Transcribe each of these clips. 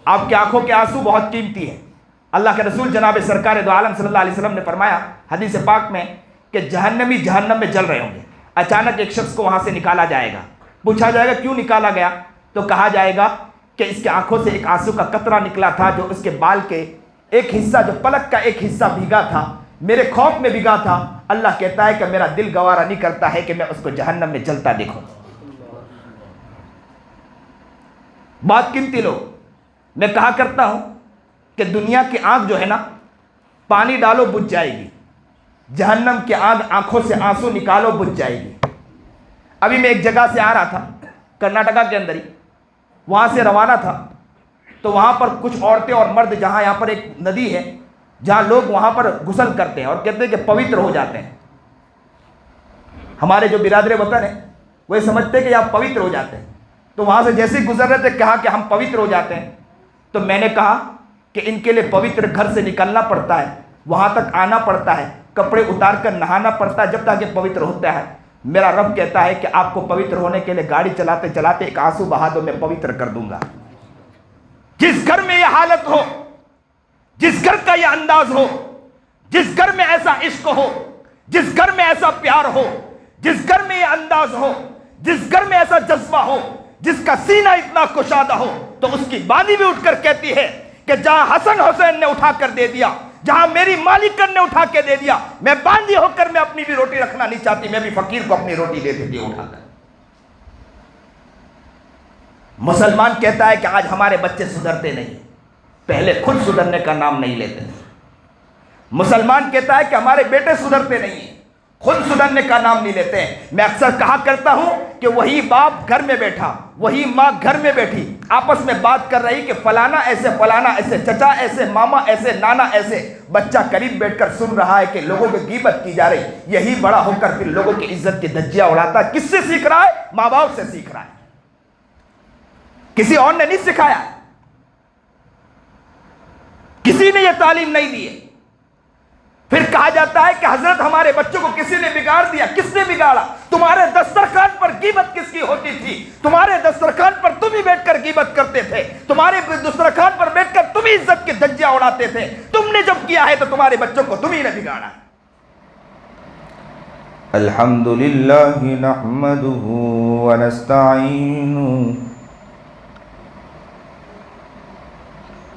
آپ کی آنکھوں کے آنسو بہت قیمتی ہیں۔ اللہ کے رسول جناب سرکار دو عالم صلی اللہ علیہ وسلم نے فرمایا حدیث پاک میں کہ جہنمی جہنم میں جل رہے ہوں گے، اچانک ایک شخص کو وہاں سے نکالا جائے گا، پوچھا جائے گا کیوں نکالا گیا، تو کہا جائے گا کہ اس کے آنکھوں سے ایک آنسو کا قطرہ نکلا تھا جو اس کے بال کے ایک حصہ، جو پلک کا ایک حصہ بھیگا تھا، میرے خوف میں بھیگا تھا۔ اللہ کہتا ہے کہ میرا دل گوارا نہیں کرتا ہے کہ میں اس کو جہنم میں جلتا دیکھوں۔ بات قیمتی لوگ، میں کہا کرتا ہوں کہ دنیا کی آنکھ جو ہے نا، پانی ڈالو بجھ جائے گی، جہنم کی آنکھ آنکھوں سے آنسو نکالو بجھ جائے گی۔ ابھی میں ایک جگہ سے آ رہا تھا کرناٹکا کے اندر ہی، وہاں سے روانہ تھا، تو وہاں پر کچھ عورتیں اور مرد، جہاں یہاں پر ایک ندی ہے جہاں لوگ وہاں پر غسل کرتے ہیں اور کہتے ہیں کہ پوتر ہو جاتے ہیں۔ ہمارے جو برادر وطن ہیں وہ سمجھتے ہیں کہ آپ پوتر ہو جاتے ہیں، تو وہاں سے جیسے ہی گزر رہے تھے کہا کہ ہم پوتر ہو جاتے ہیں۔ تو میں نے کہا کہ ان کے لیے پوتر گھر سے نکلنا پڑتا ہے، وہاں تک آنا پڑتا ہے، کپڑے اتار کر نہانا پڑتا ہے جب تک کہ پوتر ہوتا ہے۔ میرا رب کہتا ہے کہ آپ کو پوتر ہونے کے لیے گاڑی چلاتے چلاتے ایک آنسو بہا دو، میں پوتر کر دوں گا۔ جس گھر میں یہ حالت ہو، جس گھر کا یہ انداز ہو، جس گھر میں ایسا عشق ہو، جس گھر میں ایسا پیار ہو، جس گھر میں یہ انداز ہو، جس گھر میں ایسا جذبہ ہو، جس کا سینہ اتنا کشادہ ہو، تو اس کی بانی بھی اٹھ کر کہتی ہے کہ جہاں حسن حسین نے اٹھا کر دے دیا، جہاں میری مالکن نے اٹھا کے دے دیا، میں باندھی ہو کر میں اپنی بھی روٹی رکھنا نہیں چاہتی، میں بھی فقیر کو اپنی روٹی دے دیتی اٹھا کر۔ مسلمان کہتا ہے کہ آج ہمارے بچے سدھرتے نہیں، پہلے خود سدھرنے کا نام نہیں لیتے۔ مسلمان کہتا ہے کہ ہمارے بیٹے سدھرتے نہیں ہیں، خود سدھرنے کا نام نہیں لیتے ہیں۔ میں اکثر کہا کرتا ہوں کہ وہی باپ گھر میں بیٹھا، وہی ماں گھر میں بیٹھی، آپس میں بات کر رہی کہ فلانا ایسے، چچا ایسے، ماما ایسے، نانا ایسے، بچہ قریب بیٹھ کر سن رہا ہے کہ لوگوں کی غیبت کی جا رہی، یہی بڑا ہو کر پھر لوگوں کی عزت کی دھجیاں اڑاتا ہے۔ کس سے سیکھ رہا ہے؟ ماں باپ سے سیکھ رہا ہے، کسی اور نے نہیں سکھایا، کسی نے یہ تعلیم نہیں دی ہے۔ پھر کہا جاتا ہے کہ حضرت ہمارے بچوں کو کسی نے بگاڑ دیا۔ کس نے بگاڑا؟ تمہارے دسترخوان پر غیبت کس کی ہوتی تھی؟ تمہارے دسترخوان پر تم ہی بیٹھ کر غیبت کرتے تھے، تمہارے دسترخوان پر بیٹھ کر تم ہی عزت کی دھجیاں اڑاتے تھے۔ تم نے جب کیا ہے تو تمہارے بچوں کو تم ہی نے بگاڑا ہے۔ الحمدللہ نحمدہ ونستعینہ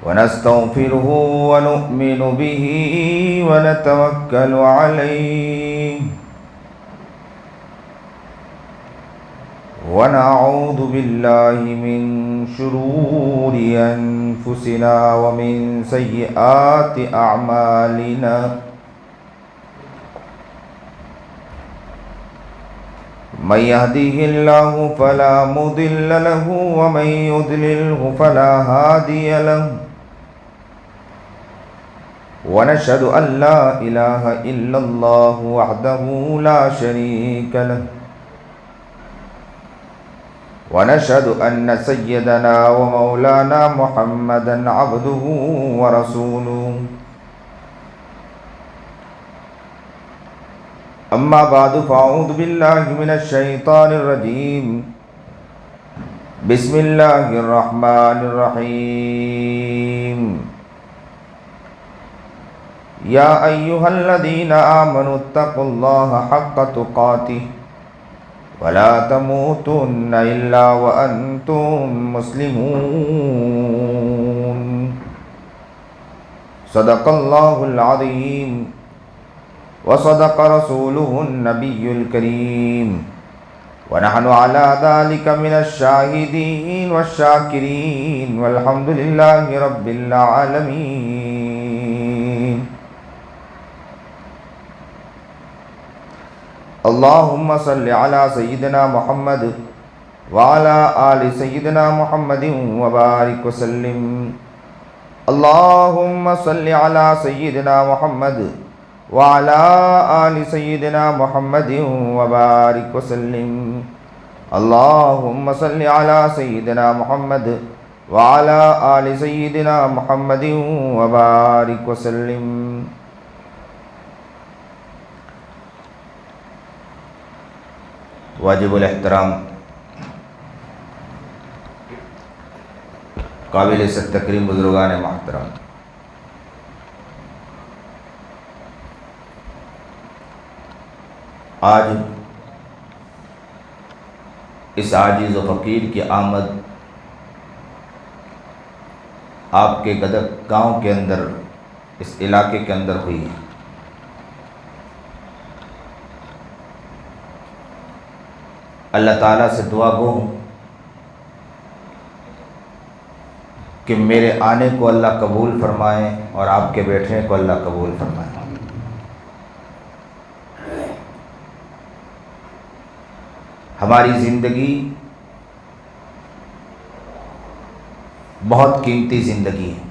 ونستغفره ونؤمن به ونتوكل عليه ونعوذ بالله من شرور أنفسنا ومن سيئات أعمالنا من يهده الله فلا مضل له ومن يضلله فلا هادي له ونشهد أن لا إله إلا الله وحده لا شريك له ونشهد أن سيدنا ومولانا محمدا عبده ورسوله أما بعد فأعوذ بالله من الشيطان الرجيم بسم الله الرحمن الرحيم يا أيها الذين آمنوا اتقوا الله حق تقاته ولا تموتن إلا وأنتم مسلمون صدق الله العظيم وصدق رسوله النبي الكريم ونحن على ذلك من الشاهدين والشاكرين والحمد لله رب العالمين۔ اللهم صل على سيدنا محمد وعلى آل سيدنا محمد وبارك وسلم۔ اللهم صل على سيدنا محمد وعلى آل سيدنا محمد وبارك وسلم۔ اللهم صل على سيدنا محمد وعلى آل سيدنا محمد وبارك وسلم۔ واجب الاحترام قابل سے تکریم بزرگان محترم، آج اس عاجز و فقیر کی آمد آپ کے گدک گاؤں کے اندر، اس علاقے کے اندر ہوئی ہے۔ اللہ تعالیٰ سے دعا گو ہوں کہ میرے آنے کو اللہ قبول فرمائے اور آپ کے بیٹھنے کو اللہ قبول فرمائے۔ ہماری زندگی بہت قیمتی زندگی ہے۔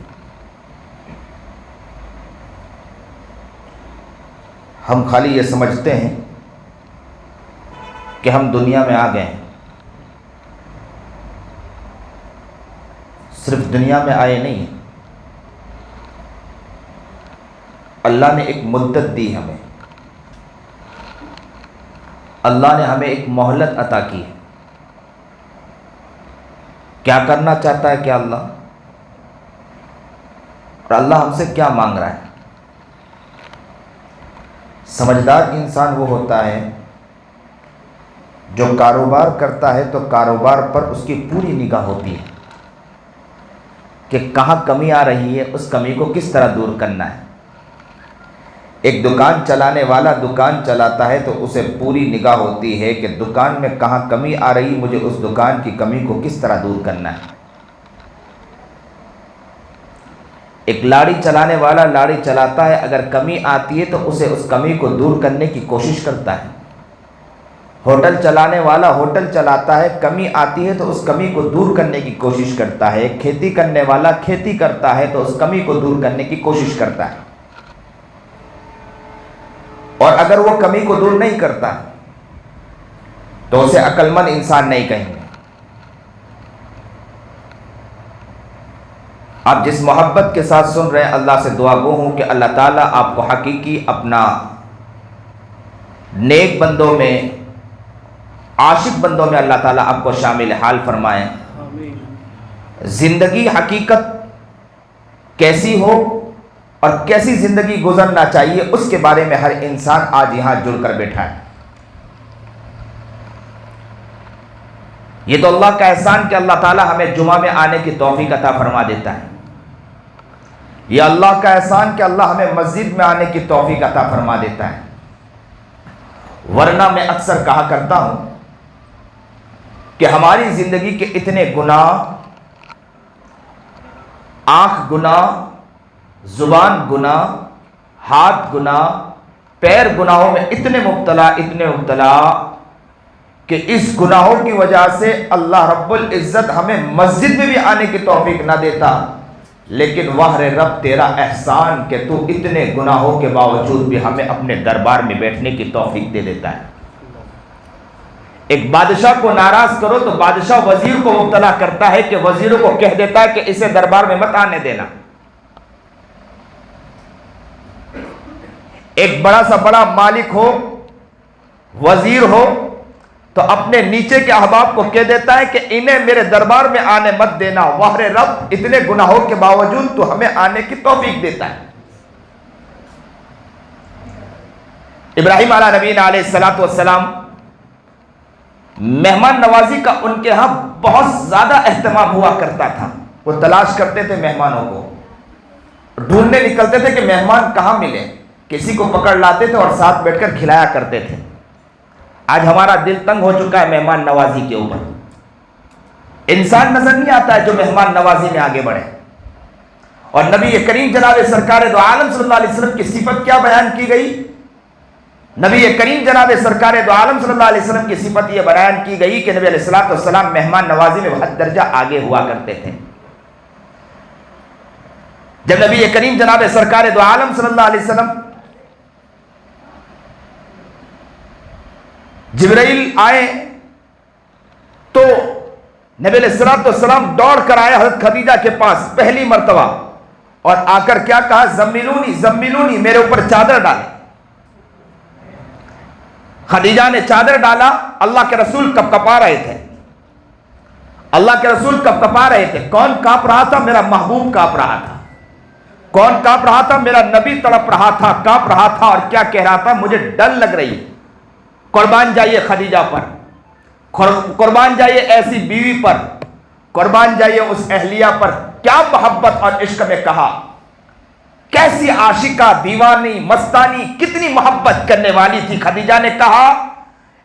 ہم خالی یہ سمجھتے ہیں کہ ہم دنیا میں آ گئے ہیں، صرف دنیا میں آئے نہیں، اللہ نے ایک مدت دی ہمیں، اللہ نے ہمیں ایک مہلت عطا کی ہے۔ کیا کرنا چاہتا ہے کیا اللہ، اور اللہ ہم سے کیا مانگ رہا ہے؟ سمجھدار انسان وہ ہوتا ہے جو کاروبار کرتا ہے تو کاروبار پر اس کی پوری نگاہ ہوتی ہے کہ کہاں کمی آ رہی ہے، اس کمی کو کس طرح دور کرنا ہے۔ ایک دکان چلانے والا دکان چلاتا ہے تو اسے پوری نگاہ ہوتی ہے کہ دکان میں کہاں کمی آ رہی، مجھے اس دکان کی کمی کو کس طرح دور کرنا ہے۔ ایک لاڑی چلانے والا لاڑی چلاتا ہے، اگر کمی آتی ہے تو اسے اس کمی کو دور کرنے کی کوشش کرتا ہے۔ ہوٹل چلانے والا ہوٹل چلاتا ہے، کمی آتی ہے تو اس کمی کو دور کرنے کی کوشش کرتا ہے۔ کھیتی کرنے والا کھیتی کرتا ہے تو اس کمی کو دور کرنے کی کوشش کرتا ہے، اور اگر وہ کمی کو دور نہیں کرتا تو اسے عقل مند انسان نہیں کہیں گے۔ آپ جس محبت کے ساتھ سن رہے ہیں، اللہ سے دعا گو ہوں کہ اللہ تعالیٰ آپ کو حقیقی اپنا نیک بندوں میں، عاشق بندوں میں اللہ تعالیٰ آپ کو شامل حال فرمائیں۔ زندگی حقیقت کیسی ہو اور کیسی زندگی گزرنا چاہیے، اس کے بارے میں ہر انسان آج یہاں جڑ کر بیٹھا ہے۔ یہ تو اللہ کا احسان کہ اللہ تعالیٰ ہمیں جمعہ میں آنے کی توفیق عطا فرما دیتا ہے۔ یہ اللہ کا احسان کہ اللہ ہمیں مسجد میں آنے کی توفیق عطا فرما دیتا ہے، ورنہ میں اکثر کہا کرتا ہوں کہ ہماری زندگی کے اتنے گناہ، آنکھ گناہ، زبان گناہ، ہاتھ گناہ، پیر گناہوں میں اتنے مبتلا کہ اس گناہوں کی وجہ سے اللہ رب العزت ہمیں مسجد میں بھی آنے کی توفیق نہ دیتا، لیکن واہ رب تیرا احسان کہ تو اتنے گناہوں کے باوجود بھی ہمیں اپنے دربار میں بیٹھنے کی توفیق دے دیتا ہے۔ ایک بادشاہ کو ناراض کرو تو بادشاہ وزیر کو مبتلا کرتا ہے کہ وزیروں کو کہہ دیتا ہے کہ اسے دربار میں مت آنے دینا۔ ایک بڑا سا بڑا مالک ہو، وزیر ہو، تو اپنے نیچے کے احباب کو کہہ دیتا ہے کہ انہیں میرے دربار میں آنے مت دینا، واہ رب اتنے گناہوں کے باوجود تو ہمیں آنے کی توفیق دیتا ہے۔ ابراہیم علیہ نبینا علیہ الصلوۃ والسلام، مہمان نوازی کا ان کے ہاں بہت زیادہ اہتمام ہوا کرتا تھا۔ وہ تلاش کرتے تھے مہمانوں کو، ڈھونڈنے نکلتے تھے کہ مہمان کہاں ملے، کسی کو پکڑ لاتے تھے اور ساتھ بیٹھ کر کھلایا کرتے تھے۔ آج ہمارا دل تنگ ہو چکا ہے مہمان نوازی کے اوپر، انسان نظر نہیں آتا ہے جو مہمان نوازی میں آگے بڑھے۔ اور نبی کریم جناب سرکار دو عالم صلی اللہ علیہ وسلم کی صفت کیا بیان کی گئی؟ نبی کریم جناب سرکار دو عالم صلی اللہ علیہ وسلم کی صفت یہ بیان کی گئی کہ نبی علیہ الصلوۃ والسلام مہمان نوازی میں بہت درجہ آگے ہوا کرتے تھے۔ جب نبی کریم جناب سرکار دو عالم صلی اللہ علیہ وسلم جبرائیل آئے تو نبی علیہ الصلوۃ والسلام دوڑ کر آئے حضرت خدیجہ کے پاس پہلی مرتبہ، اور آ کر کیا کہا؟ زملونی زملونی، میرے اوپر چادر ڈالے۔ خدیجہ نے چادر ڈالا، اللہ کے رسول کپ کپا رہے تھے۔ اللہ کے رسول کب کپا رہے تھے. کون کانپ رہا تھا؟ میرا محبوب کانپ رہا تھا. کون کانپ رہا تھا؟ میرا نبی تڑپ رہا تھا, کانپ رہا تھا, اور کیا کہہ رہا تھا؟ مجھے ڈر لگ رہی ہے. قربان جائیے خدیجہ پر, قربان جائیے ایسی بیوی پر, قربان جائیے اس اہلیہ پر. کیا محبت اور عشق میں کہا, کیسی عاشقہ, دیوانی, مستانی, کتنی محبت کرنے والی تھی. خدیجہ نے کہا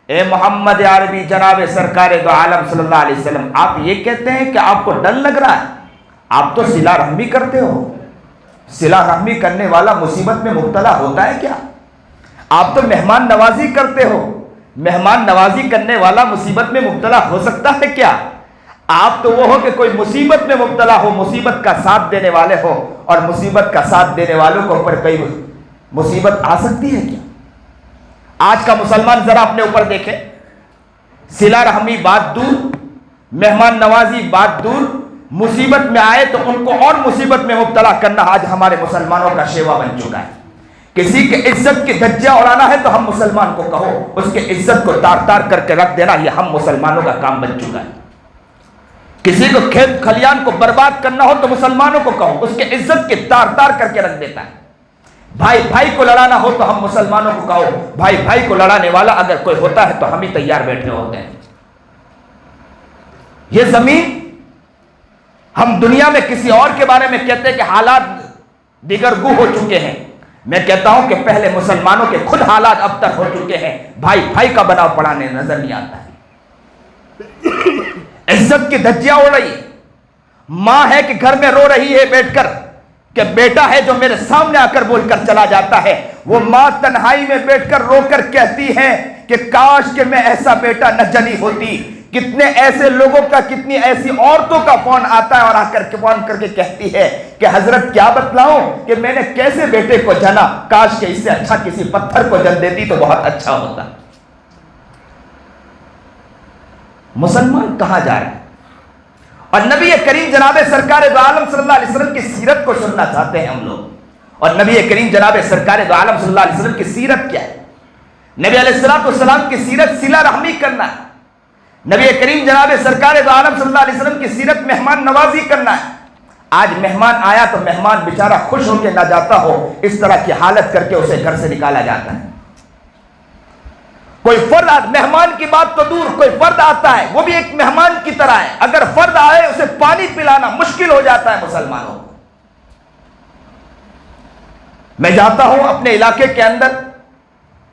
اے محمد عربی جناب سرکار دو عالم صلی اللہ علیہ وسلم, آپ یہ کہتے ہیں کہ آپ کو ڈر لگ رہا ہے؟ آپ تو صلہ رحمی کرتے ہو. صلہ رحمی کرنے والا مصیبت میں مبتلا ہوتا ہے کیا؟ آپ تو مہمان نوازی کرتے ہو. مہمان نوازی کرنے والا مصیبت میں مبتلا ہو سکتا ہے کیا؟ آپ تو وہ ہو کہ کوئی مصیبت میں مبتلا ہو, مصیبت کا ساتھ دینے والے ہو, اور مصیبت کا ساتھ دینے والوں کو اوپر کوئی مصیبت آ سکتی ہے کیا؟ آج کا مسلمان ذرا اپنے اوپر دیکھے. صلہ رحمی بات دور, مہمان نوازی بات دور, مصیبت میں آئے تو ان کو اور مصیبت میں مبتلا کرنا آج ہمارے مسلمانوں کا شیوا بن چکا ہے. کسی کے عزت کی دھجیاں اڑانا ہے تو ہم مسلمان کو کہو, اس کے عزت کو تار تار کر کے رکھ دینا یہ ہم مسلمانوں کا کام بن چکا ہے. کسی کو کھیت کھلیان کو برباد کرنا ہو تو مسلمانوں کو کہو, اس کے عزت کی تار تار کر کے رکھ دیتا ہے. بھائی بھائی کو لڑانا ہو تو ہم مسلمانوں کو کہو, بھائی بھائی کو لڑانے والا اگر کوئی ہوتا ہے تو ہم ہی تیار بیٹھے ہوتے ہیں. یہ زمین ہم دنیا میں کسی اور کے بارے میں کہتے ہیں کہ حالات دیگر گو ہو چکے ہیں. میں کہتا ہوں کہ پہلے مسلمانوں کے خود حالات ابتر ہو چکے ہیں. بھائی بھائی کا بناؤ پڑھانے نظر نہیں آتا ہے. عزت کی دھجیاں اڑ رہی. ماں ہے کہ گھر میں رو رہی ہے بیٹھ کر کہ بیٹا ہے جو میرے سامنے آ کر بول کر چلا جاتا ہے. وہ ماں تنہائی میں بیٹھ کر رو کر کہتی ہے کہ کاش کہ میں ایسا بیٹا نہ جنی ہوتی. کتنے ایسے لوگوں کا, کتنی ایسی عورتوں کا فون آتا ہے اور آ کر کے فون کر کے کہتی ہے کہ حضرت کیا بتلاؤں کہ میں نے کیسے بیٹے کو جنا, کاش کہ اس سے اچھا کسی پتھر کو جن دیتی تو بہت اچھا ہوتا. مسلمان کہاں جا رہے ہیں؟ اور نبی کریم جناب سرکار دو عالم صلی اللہ علیہ وسلم کی سیرت کو سننا چاہتے ہیں ہم لوگ. اور نبی کریم جناب سرکار دو عالم صلی اللہ علیہ وسلم کی سیرت کیا ہے؟ نبی علیہ السلام کی سیرت صلہ رحمی کرنا ہے. نبی کریم جناب سرکار دو عالم صلی اللہ علیہ وسلم کی سیرت مہمان نوازی کرنا ہے. آج مہمان آیا تو مہمان بیچارہ خوش ہو کے نہ جاتا ہو, اس طرح کی حالت کر کے اسے گھر سے نکالا جاتا ہے. کوئی فرد, مہمان کی بات تو دور, کوئی فرد آتا ہے وہ بھی ایک مہمان کی طرح ہے. اگر فرد آئے اسے پانی پلانا مشکل ہو جاتا ہے مسلمانوں کو. میں جاتا ہوں اپنے علاقے کے اندر,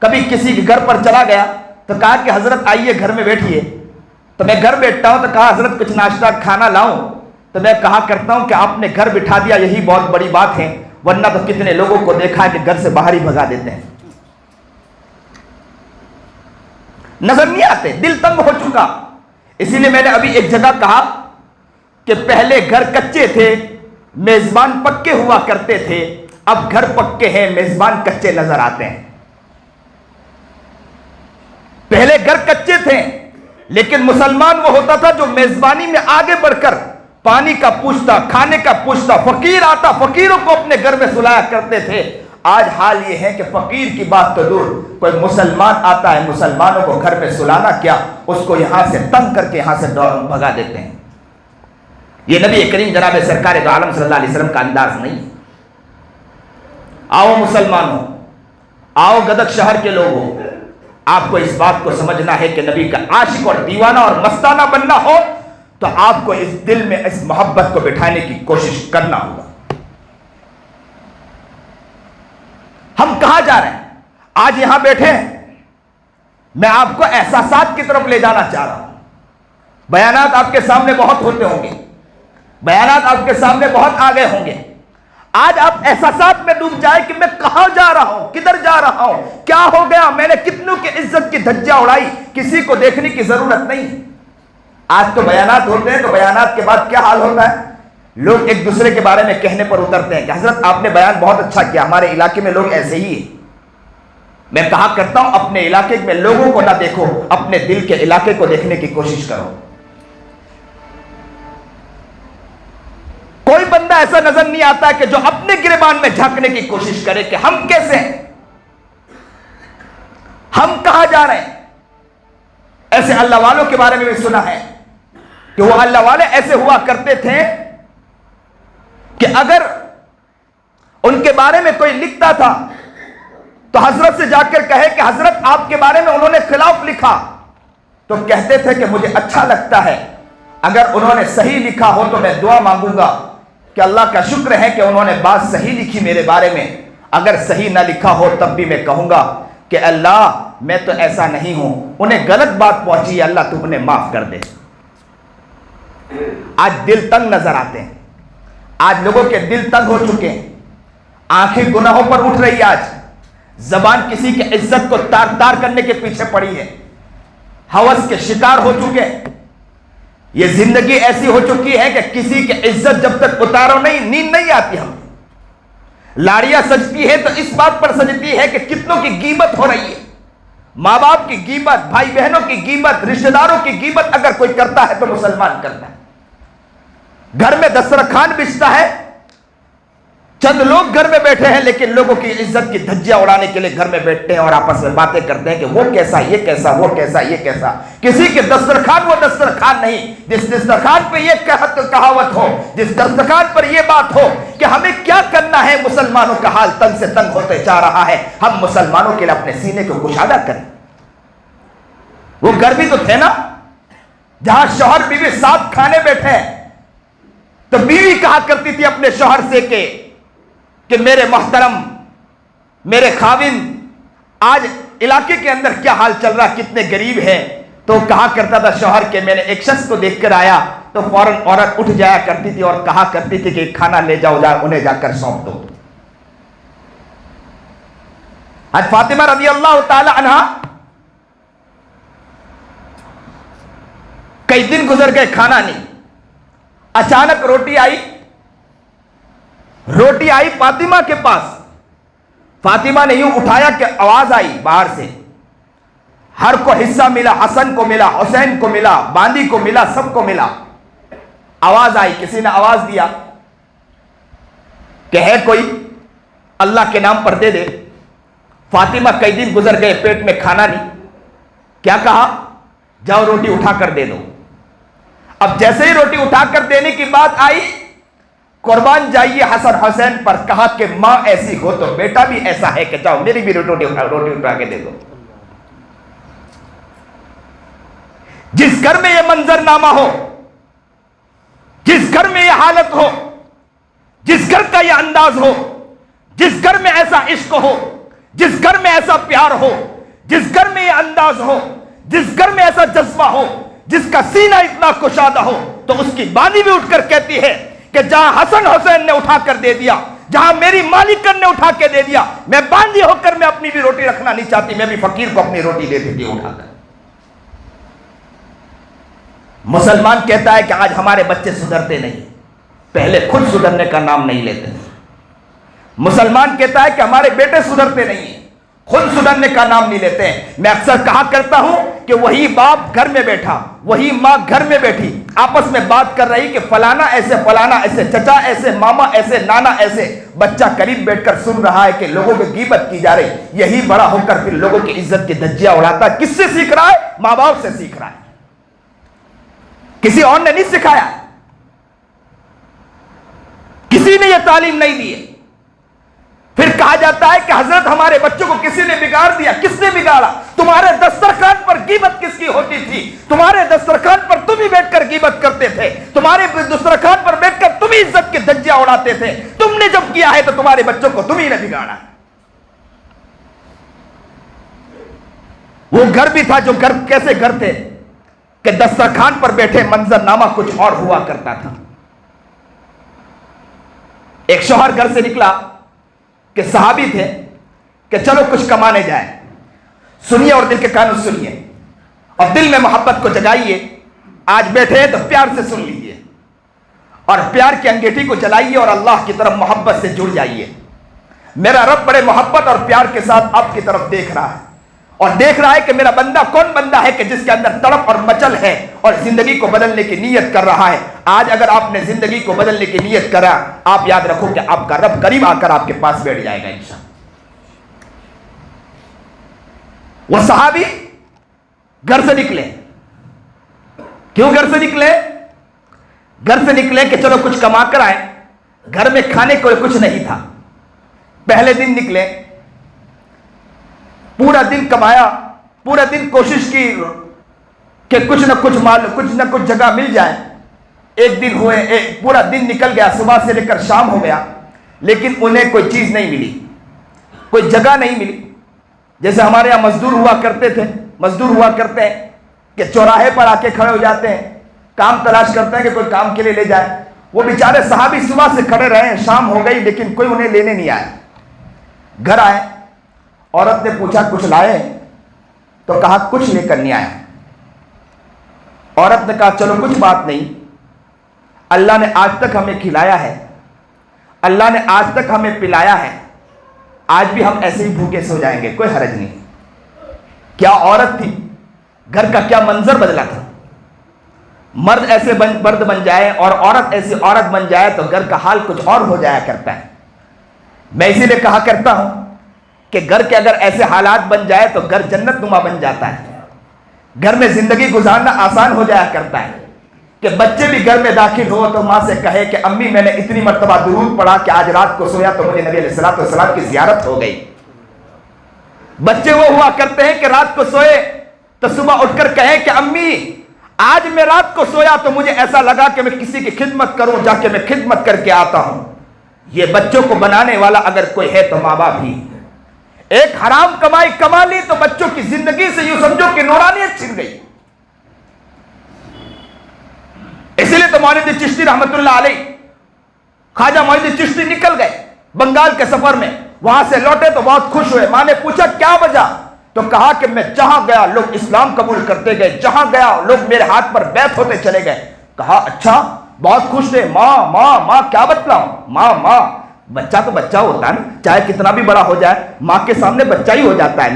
کبھی کسی کے گھر پر چلا گیا تو کہا کہ حضرت آئیے گھر میں بیٹھیے. تو میں گھر بیٹھتا ہوں تو کہا حضرت کچھ ناشتہ کھانا لاؤں. تو میں کہا کرتا ہوں کہ آپ نے گھر بٹھا دیا یہی بہت بڑی بات ہے, ورنہ تو کتنے لوگوں کو دیکھا ہے کہ گھر سے باہر ہی بھگا دیتے ہیں. نظر نہیں آتے, دل تنگ ہو چکا. اسی لیے میں نے ابھی ایک جگہ کہا کہ پہلے گھر کچے تھے, میزبان پکے ہوا کرتے تھے, اب گھر پکے ہیں, میزبان کچے نظر آتے ہیں. پہلے گھر کچے تھے لیکن مسلمان وہ ہوتا تھا جو میزبانی میں آگے بڑھ کر پانی کا پوچھتا, کھانے کا پوچھتا. فقیر آتا, فقیروں کو اپنے گھر میں سلایا کرتے تھے. آج حال یہ ہے کہ فقیر کی بات تو دور, کوئی مسلمان آتا ہے, مسلمانوں کو گھر میں سلانا کیا, اس کو یہاں سے تنگ کر کے یہاں سے بھگا دیتے ہیں. یہ نبی کریم جناب سرکار دو عالم صلی اللہ علیہ وسلم کا انداز نہیں. آؤ مسلمانوں, آؤ گدک شہر کے لوگوں, آپ کو اس بات کو سمجھنا ہے کہ نبی کا عاشق اور دیوانہ اور مستانہ بننا ہو تو آپ کو اس دل میں اس محبت کو بٹھانے کی کوشش کرنا ہوگا. ہم کہاں جا رہے ہیں؟ آج یہاں بیٹھے ہیں, میں آپ کو احساسات کی طرف لے جانا چاہ رہا ہوں. بیانات آپ کے سامنے بہت ہوتے ہوں گے, بیانات آپ کے سامنے بہت آگے ہوں گے. آج آپ احساسات میں ڈوب جائے کہ میں کہاں جا رہا ہوں, کدھر جا رہا ہوں, کیا ہو گیا, میں نے کتنوں کی عزت کی دھجیاں اڑائی, کسی کو دیکھنے کی ضرورت نہیں. آج تو بیانات ہوتے ہیں تو بیانات کے بعد کیا حال ہوتا ہے, لوگ ایک دوسرے کے بارے میں کہنے پر اترتے ہیں کہ حضرت آپ نے بیان بہت اچھا کیا, ہمارے علاقے میں لوگ ایسے ہی ہیں. میں کہا کرتا ہوں اپنے علاقے میں لوگوں کو نہ دیکھو, اپنے دل کے علاقے کو دیکھنے کی کوشش کرو. کوئی بندہ ایسا نظر نہیں آتا کہ جو اپنے گریبان میں جھانکنے کی کوشش کرے کہ ہم کیسے ہیں, ہم کہاں جا رہے ہیں. ایسے اللہ والوں کے بارے میں بھی سنا ہے کہ وہ اللہ والے ایسے ہوا کرتے تھے کہ اگر ان کے بارے میں کوئی لکھتا تھا تو حضرت سے جا کر کہے کہ حضرت آپ کے بارے میں انہوں نے خلاف لکھا، تو کہتے تھے کہ مجھے اچھا لگتا ہے، اگر انہوں نے صحیح لکھا ہو تو میں دعا مانگوں گا کہ اللہ کا شکر ہے کہ انہوں نے بات صحیح لکھی میرے بارے میں، اگر صحیح نہ لکھا ہو تب بھی میں کہوں گا کہ اللہ میں تو ایسا نہیں ہوں، انہیں غلط بات پہنچی ہے، اللہ تو انہیں معاف کر دے۔ آج دل تنگ نظر آتے ہیں، آج لوگوں کے دل تنگ ہو چکے ہیں، آنکھیں گناہوں پر اٹھ رہی، آج زبان کسی کی عزت کو تار تار کرنے کے پیچھے پڑی ہے، ہوس کے شکار ہو چکے ہیں۔ یہ زندگی ایسی ہو چکی ہے کہ کسی کی عزت جب تک اتارو نہیں، نیند نہیں آتی۔ ہم لاڑیاں سجتی ہے تو اس بات پر سجتی ہے کہ کتنوں کی غیبت ہو رہی ہے، ماں باپ کی غیبت، بھائی بہنوں کی غیبت، رشتہ داروں کی غیبت اگر کوئی کرتا ہے تو مسلمان کرتا ہے۔ گھر میں دسترخوان بچھتا ہے، چند لوگ گھر میں بیٹھے ہیں لیکن لوگوں کی عزت کی دھجیاں اڑانے کے لیے گھر میں بیٹھتے ہیں اور آپس میں باتیں کرتے ہیں کہ وہ کیسا، یہ کیسا، وہ کیسا، یہ کیسا۔ کسی کے دسترخوان وہ دسترخوان نہیں، جس دسترخوان پہ یہ کہاوت ہو، جس دسترخوان پر یہ بات ہو کہ ہمیں کیا کرنا ہے، مسلمانوں کا حال تنگ سے تنگ ہوتے جا رہا ہے، ہم مسلمانوں کے لیے اپنے سینے کو کشادہ کریں۔ وہ گھر بھی تو تھے نا جہاں شوہر بیوی ساتھ کھانے بیٹھے ہیں، تو بیوی کہا کرتی تھی اپنے شوہر سے کہ میرے محترم، میرے خاوند، آج علاقے کے اندر کیا حال چل رہا، کتنے غریب ہیں، تو کہا کرتا تھا شوہر کہ میں نے ایک شخص کو دیکھ کر آیا، تو فوراً عورت اٹھ جایا کرتی تھی اور کہا کرتی تھی کہ کھانا لے جاؤ، انہیں جا کر سونپ دو۔ آج فاطمہ رضی اللہ تعالی عنہا کئی دن گزر گئے، کھانا نہیں، اچانک روٹی آئی فاطمہ کے پاس، فاطمہ نے یوں اٹھایا کہ آواز آئی باہر سے، ہر کو حصہ ملا، حسن کو ملا، حسین کو ملا، باندی کو ملا، سب کو ملا۔ آواز آئی، کسی نے آواز دیا کہ ہے کوئی، اللہ کے نام پر دے دے۔ فاطمہ کئی دن گزر گئے، پیٹ میں کھانا نہیں، کیا کہا، جاؤ روٹی اٹھا کر دے دو۔ اب جیسے ہی روٹی اٹھا کر دینے کی بات آئی، قربان جائیے حسن حسین پر، کہا کہ ماں ایسی ہو تو بیٹا بھی ایسا ہے کہ جاؤ میری بھی روٹی اٹھا کے دے دو۔ جس گھر میں یہ منظر نامہ ہو، جس گھر میں یہ حالت ہو، جس گھر کا یہ انداز ہو، جس گھر میں ایسا عشق ہو، جس گھر میں ایسا پیار ہو، جس گھر میں یہ انداز ہو، جس گھر میں ایسا جذبہ ہو، جس کا سینہ اتنا کشادہ ہو، تو اس کی باندی بھی اٹھ کر کہتی ہے کہ جہاں حسن حسین نے اٹھا کر دے دیا، جہاں میری مالکن نے اٹھا کے دے دیا، میں باندی ہو کر میں اپنی بھی روٹی رکھنا نہیں چاہتی، میں بھی فقیر کو اپنی روٹی دے دیتی اٹھا کر۔ مسلمان کہتا ہے کہ آج ہمارے بچے سدھرتے نہیں، پہلے خود سدھرنے کا نام نہیں لیتے۔ مسلمان کہتا ہے کہ ہمارے بیٹے سدھرتے نہیں ہیں، خود سدھرنے کا نام نہیں لیتے ہیں۔ میں اکثر کہا کرتا ہوں کہ وہی باپ گھر میں بیٹھا، وہی ماں گھر میں بیٹھی، آپس میں بات کر رہی کہ فلانا ایسے، چچا ایسے، ماما ایسے، نانا ایسے، بچہ قریب بیٹھ کر سن رہا ہے کہ لوگوں کی غیبت کی جا رہی، یہی بڑا ہو کر پھر لوگوں کی عزت کی دھجیاں اڑاتا ہے۔ کس سے سیکھ رہا ہے؟ ماں باپ سے سیکھ رہا ہے، کسی اور نے نہیں سکھایا، کسی نے یہ تعلیم نہیں دی ہے۔ پھر کہا جاتا ہے کہ حضرت ہمارے بچوں کو کسی نے بگاڑ دیا۔ کس نے بگاڑا؟ تمہارے دسترخوان پر غیبت کس کی ہوتی تھی؟ تمہارے دسترخوان پر تم ہی بیٹھ کر غیبت کرتے تھے، تمہارے دسترخوان پر بیٹھ کر تم ہی عزت کی دھجیاں اڑاتے تھے۔ تم نے جب کیا ہے تو تمہارے بچوں کو تم ہی نے بگاڑا۔ وہ گھر بھی تھا جو گھر، کیسے گھر تھے کہ دسترخوان پر بیٹھے منظر نامہ کچھ اور ہوا کرتا تھا۔ ایک شوہر گھر سے نکلا کہ صحابی تھے کہ چلو کچھ کمانے جائیں، سنیے اور دل کے کانوں سنیے اور دل میں محبت کو جگائیے۔ آج بیٹھے ہیں تو پیار سے سن لیجیے اور پیار کی انگیٹھی کو جلائیے اور اللہ کی طرف محبت سے جڑ جائیے۔ میرا رب بڑے محبت اور پیار کے ساتھ آپ کی طرف دیکھ رہا ہے اور دیکھ رہا ہے کہ میرا بندہ کون بندہ ہے کہ جس کے اندر تڑپ اور مچل ہے اور زندگی کو بدلنے کی نیت کر رہا ہے۔ آج اگر آپ نے زندگی کو بدلنے کی نیت کرا، آپ یاد رکھو کہ آپ کا رب قریب آ کر آپ کے پاس بیٹھ جائے گا انشاءاللہ۔ وہ صحابی گھر سے نکلے، کیوں گھر سے نکلے؟ گھر سے نکلے کہ چلو کچھ کما کر آئے. گھر میں کھانے کو کچھ نہیں تھا. پہلے دن نکلے, پورا دن کمایا, پورا دن کوشش کی کہ کچھ نہ کچھ جگہ مل جائے. ایک دن ہوئے, پورا دن نکل گیا, صبح سے لے کر شام ہو گیا, لیکن انہیں کوئی چیز نہیں ملی, کوئی جگہ نہیں ملی. جیسے ہمارے یہاں مزدور ہوا کرتے ہیں کہ چوراہے پر آ کے کھڑے ہو جاتے ہیں, کام تلاش کرتے ہیں کہ کوئی کام کے لیے لے جائے. وہ بیچارے صحابی صبح سے کھڑے رہے, شام ہو گئی لیکن کوئی انہیں لینے نہیں آیا. گھر آئے, عورت نے پوچھا کچھ لائے؟ تو کہا کچھ لے کر نہیں آیا. عورت نے کہا چلو کچھ بات نہیں, اللہ نے آج تک ہمیں کھلایا ہے, اللہ نے آج تک ہمیں پلایا ہے, آج بھی ہم ایسے ہی بھوکے سو جائیں گے, کوئی حرج نہیں. کیا عورت تھی, گھر کا کیا منظر بدلا تھا. مرد ایسے مرد بن جائے اور عورت ایسی عورت بن جائے تو گھر کا حال کچھ اور ہو جایا کرتا ہے. میں اسی لیے کہا کرتا ہوں کہ گھر کے اگر ایسے حالات بن جائے تو گھر جنت نما بن جاتا ہے. گھر میں زندگی گزارنا آسان ہو جایا کرتا ہے. کہ بچے بھی گھر میں داخل ہو تو ماں سے کہے کہ امی میں نے اتنی مرتبہ درود پڑھا کہ آج رات کو سویا تو مجھے نبی علیہ الصلوۃ والسلام کی زیارت ہو گئی. بچے وہ ہوا کرتے ہیں کہ رات کو سوئے تو صبح اٹھ کر کہے کہ امی آج میں رات کو سویا تو مجھے ایسا لگا کہ میں کسی کی خدمت کروں, جا کے میں خدمت کر کے آتا ہوں. یہ بچوں کو بنانے والا اگر کوئی ہے تو ماں باپ ہی. ایک حرام کمائی کما لی تو بچوں کی زندگی سے یوں سمجھو کہ نورانیت چھن گئی. اسی لیے تو معین چشتی رحمت اللہ علیہ, خواجہ معین چشتی نکل گئے بنگال کے سفر میں, وہاں سے لوٹے تو بہت خوش ہوئے. ماں نے پوچھا کیا وجہ؟ تو کہا کہ میں جہاں گیا لوگ اسلام قبول کرتے گئے, جہاں گیا لوگ میرے ہاتھ پر بیعت ہوتے چلے گئے. کہا اچھا, بہت خوش تھے. ماں کیا بتلاؤں؟ ماں بچہ تو بچہ ہوتا ہے نا, چاہے کتنا بھی بڑا ہو جائے ماں کے سامنے بچہ ہی ہو جاتا ہے.